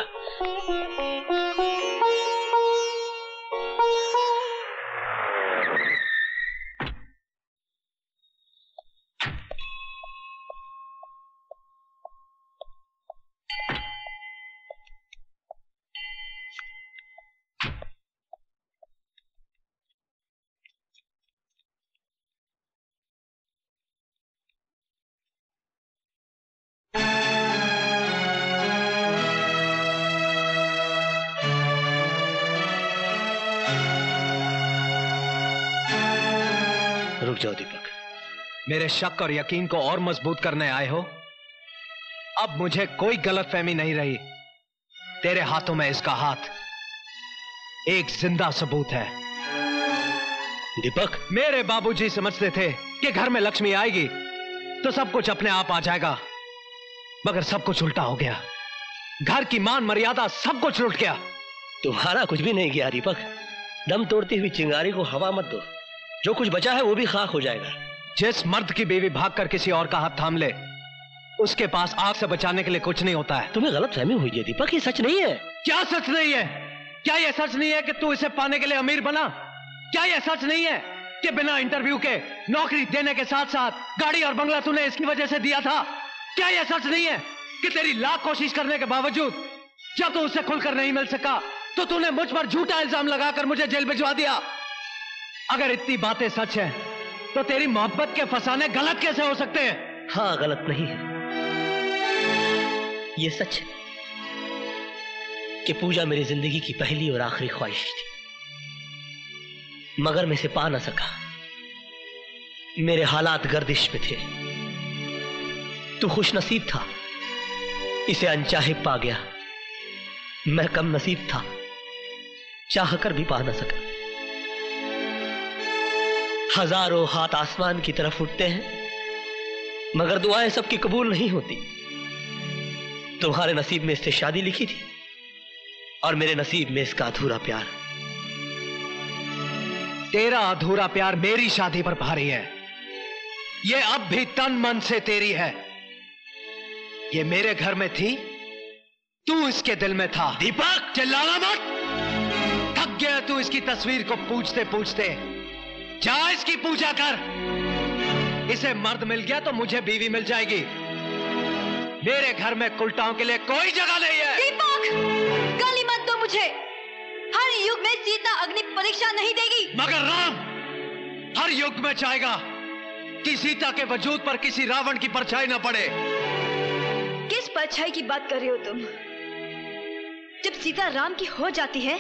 रुक जाओ दीपक, मेरे शक और यकीन को और मजबूत करने आए हो? अब मुझे कोई गलतफहमी नहीं रही। तेरे हाथों में इसका हाथ एक जिंदा सबूत है। दीपक, मेरे बाबूजी समझते थे कि घर में लक्ष्मी आएगी तो सब कुछ अपने आप आ जाएगा, मगर सब कुछ उल्टा हो गया। घर की मान मर्यादा सब कुछ लुट गया। तुम्हारा कुछ भी नहीं गया दीपक। दम तोड़ती हुई चिंगारी को हवा मत दो, जो कुछ बचा है वो भी खाक हो जाएगा। जिस मर्द की बीवी भागकर किसी और का हाथ थाम ले, उसके पास आग से बचाने के लिए कुछ नहीं होता है। तुम्हें गलतफहमी हुई है दीपक, ये सच नहीं है। क्या सच नहीं है? क्या यह सच नहीं है कि तू इसे पाने के लिए अमीर बना? क्या यह सच नहीं है कि बिना इंटरव्यू के नौकरी देने के साथ साथ गाड़ी और बंगला तूने इसकी वजह से दिया था? क्या यह सच नहीं है कि तेरी लाख कोशिश करने के बावजूद जब तू उससे खुलकर नहीं मिल सका तो तूने मुझ पर झूठा इल्जाम लगाकर मुझे जेल भिजवा दिया? अगर इतनी बातें सच हैं, तो तेरी मोहब्बत के फसाने गलत कैसे हो सकते हैं? हाँ, गलत नहीं है, ये सच है कि पूजा मेरी जिंदगी की पहली और आखिरी ख्वाहिश थी, मगर मैं इसे पा ना सका। मेरे हालात गर्दिश में थे। तू खुश नसीब था, इसे अनचाहे पा गया। मैं कम नसीब था, चाह कर भी पा न सका। हजारों हाथ आसमान की तरफ उठते हैं, मगर दुआएं सबकी कबूल नहीं होती। तुम्हारे नसीब में इससे शादी लिखी थी और मेरे नसीब में इसका अधूरा प्यार। तेरा अधूरा प्यार मेरी शादी पर भारी है। ये अब भी तन मन से तेरी है। ये मेरे घर में थी, तू इसके दिल में था। दीपक, चिल्लाना मत। थक गया तू इसकी तस्वीर को पूछते पूछते। जा इसकी पूजा कर। इसे मर्द मिल गया तो मुझे बीवी मिल जाएगी। मेरे घर में कुलटाओं के लिए कोई जगह नहीं है। दीपक, गाली मत दो मुझे। हर युग में सीता अग्नि परीक्षा नहीं देगी। मगर राम हर युग में चाहेगा कि सीता के वजूद पर किसी रावण की परछाई न पड़े। किस परछाई की बात कर रहे हो तुम? जब सीता राम की हो जाती है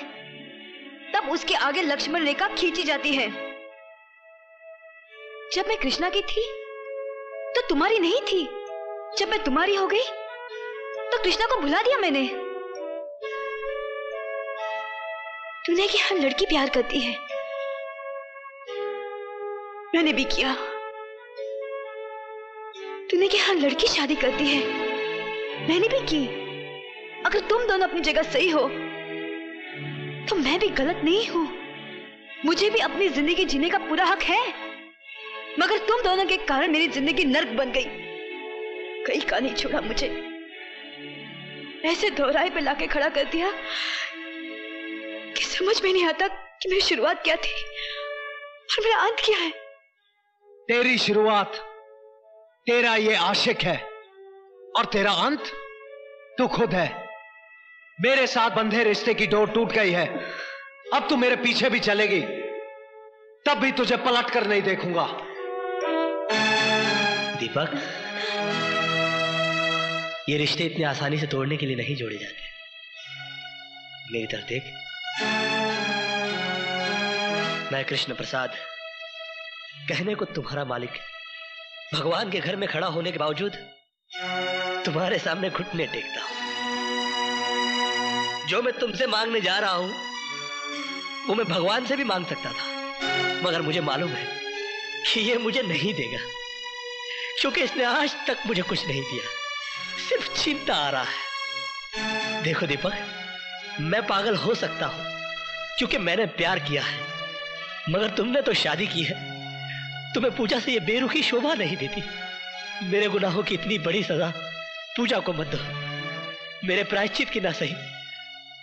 तब उसके आगे लक्ष्मण रेखा खींची जाती है। जब मैं कृष्णा की थी तो तुम्हारी नहीं थी। जब मैं तुम्हारी हो गई तो कृष्णा को भुला दिया मैंने। तूने कि हर लड़की प्यार करती है, मैंने भी किया। तूने कि हर लड़की शादी करती है, मैंने भी की। अगर तुम दोनों अपनी जगह सही हो तो मैं भी गलत नहीं हूं। मुझे भी अपनी जिंदगी जीने का पूरा हक है। मगर तुम दोनों के कारण मेरी जिंदगी नर्क बन गई। कहीं का नहीं छोड़ा मुझे। ऐसे दोहराए पे लाके खड़ा कर दिया कि समझ में नहीं आता कि मेरी शुरुआत क्या थी और मेरा अंत क्या है। तेरी शुरुआत तेरा ये आशिक है और तेरा अंत तू खुद है। मेरे साथ बंधे रिश्ते की डोर टूट गई है। अब तू मेरे पीछे भी चलेगी तब भी तुझे पलट कर नहीं देखूंगा। दीपक, ये रिश्ते इतने आसानी से तोड़ने के लिए नहीं जोड़े जाते। मेरी तरफ देख। मैं कृष्ण प्रसाद, कहने को तुम्हारा मालिक, भगवान के घर में खड़ा होने के बावजूद तुम्हारे सामने घुटने टेकता हूं। जो मैं तुमसे मांगने जा रहा हूं वो मैं भगवान से भी मांग सकता था, मगर मुझे मालूम है कि ये मुझे नहीं देगा, क्योंकि इसने आज तक मुझे कुछ नहीं दिया, सिर्फ चिंता आ रहा है। देखो दीपक, मैं पागल हो सकता हूं क्योंकि मैंने प्यार किया है, मगर तुमने तो शादी की है। तुम्हें पूजा से ये बेरुखी शोभा नहीं देती। मेरे गुनाहों की इतनी बड़ी सजा पूजा को मत दो। मेरे प्रायश्चित की ना सही,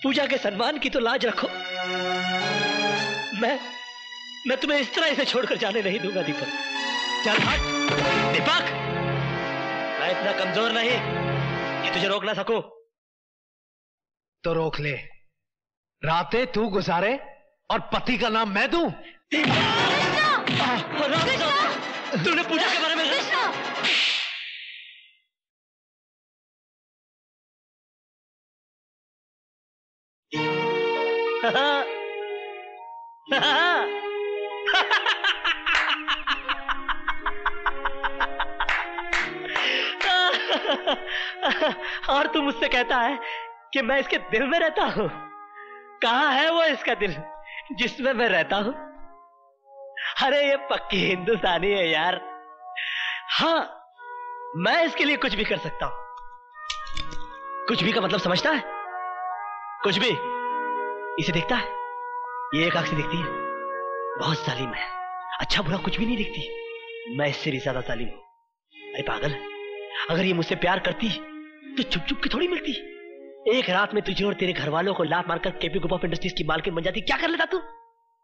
पूजा के सम्मान की तो लाज रखो। मैं तुम्हें इस तरह इसे छोड़कर जाने नहीं दूंगा दीपक। चल हट। दीपक, मैं इतना कमजोर नहीं कि तुझे रोक ना सकूं। तो रोक ले। रातें तू गुजारे और पति का नाम मैं दूं। तूने पूजा के बारे में और तू मुझसे कहता है कि मैं इसके दिल में रहता हूं। कहां है वो इसका दिल जिसमें मैं रहता हूं? अरे ये पक्की हिंदुस्तानी है यार। हाँ, मैं इसके लिए कुछ भी कर सकता हूं। कुछ भी का मतलब समझता है? कुछ भी। इसे देखता है, ये एक आंख से दिखती है, बहुत जालिम है। अच्छा बुरा कुछ भी नहीं दिखती। मैं इससे भी ज्यादा जालिम हूं। अरे पागल, अगर ये मुझसे प्यार करती तो चुप चुप के थोड़ी मिलती। एक रात में तुझे और तेरे घर वालों को लात मारकर केपी ग्रुप ऑफ इंडस्ट्रीज की मालकिन बन जाती। क्या कर लेता तू?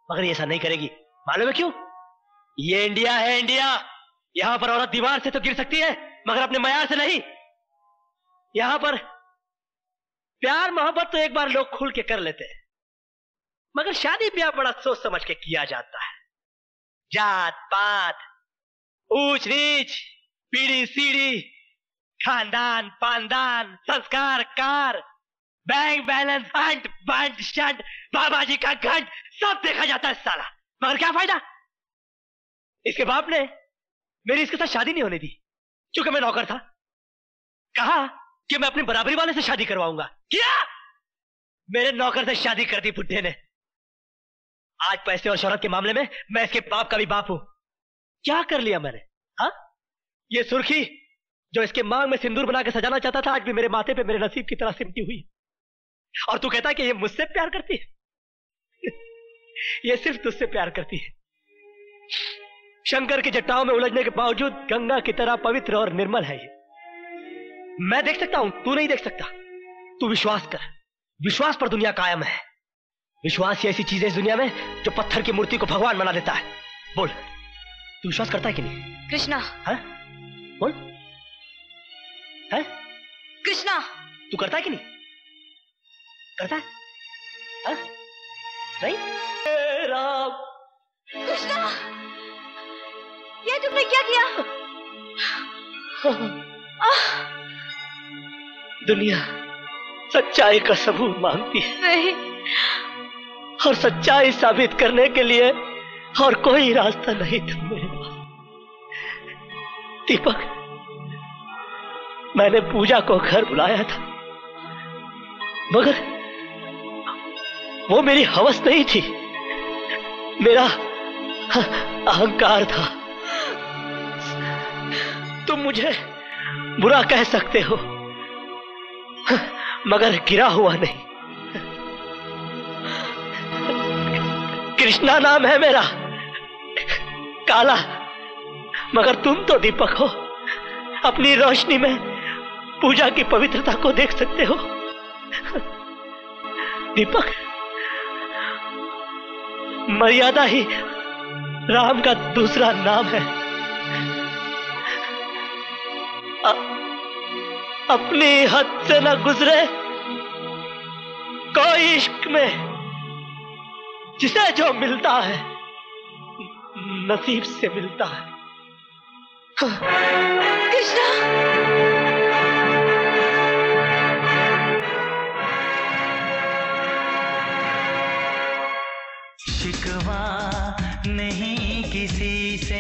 मगर ये ऐसा नहीं करेगी। मालूम है क्यों? ये इंडिया है, इंडिया। यहां पर औरत दीवार से तो गिर सकती है, मगर अपने मयार से नहीं। यहां पर प्यार मोहब्बत तो एक बार लोग खुल के कर लेते हैं, मगर शादी ब्याह बड़ा सोच समझ के किया जाता है। जात पात, ऊंच नीच, पीढ़ी सीढ़ी, खानदान पानदान, संस्कार कार, बैंक बैलेंस, हंट बंट शंट, बाबा जी का घंट, सब देखा जाता है साला। मगर क्या फायदा? इसके बाप ने मेरी इसके साथ शादी नहीं होने दी क्योंकि मैं नौकर था। कहा कि मैं अपनी बराबरी वाले से शादी करवाऊंगा, किया। मेरे नौकर से शादी कर दी बुड्ढे ने। आज पैसे और शोहरत के मामले में मैं इसके बाप का भी बाप हूं। क्या कर लिया मैंने? हाँ, ये सुर्खी जो इसके मांग में सिंदूर बना के सजाना चाहता था, आज भी मेरे माथे पे मेरे नसीब की तरह सिमटी हुई। और तू कहता है कि ये मुझसे प्यार करती है? ये सिर्फ तुझसे प्यार करती है। शंकर की जटाओं में उलझने के बावजूद गंगा की तरह पवित्र और निर्मल है ये। मैं देख सकता हूं, तू नहीं देख सकता। तू विश्वास कर, विश्वास पर दुनिया कायम है। विश्वास ही ऐसी चीज है इस दुनिया में जो पत्थर की मूर्ति को भगवान बना देता है। बोल, तू विश्वास करता है कि नहीं? कृष्णा। है? बोल, है? कृष्णा, तू करता है कि नहीं? करता है? है? नहीं? राम। कृष्णा, ये तुमने क्या किया? दुनिया सच्चाई का सबूत मांगती है। नहीं। और सच्चाई साबित करने के लिए और कोई रास्ता नहीं था मेरे पास। दीपक, मैंने पूजा को घर बुलाया था, मगर वो मेरी हवस नहीं थी, मेरा अहंकार था। तुम मुझे बुरा कह सकते हो, मगर गिरा हुआ नहीं। कृष्णा नाम है मेरा, काला, मगर तुम तो दीपक हो। अपनी रोशनी में पूजा की पवित्रता को देख सकते हो। दीपक, मर्यादा ही राम का दूसरा नाम है। अपनी हद से न गुजरे कोई इश्क में, जिसे जो मिलता है नसीब से मिलता है। कृष्णा, शिकवा नहीं किसी से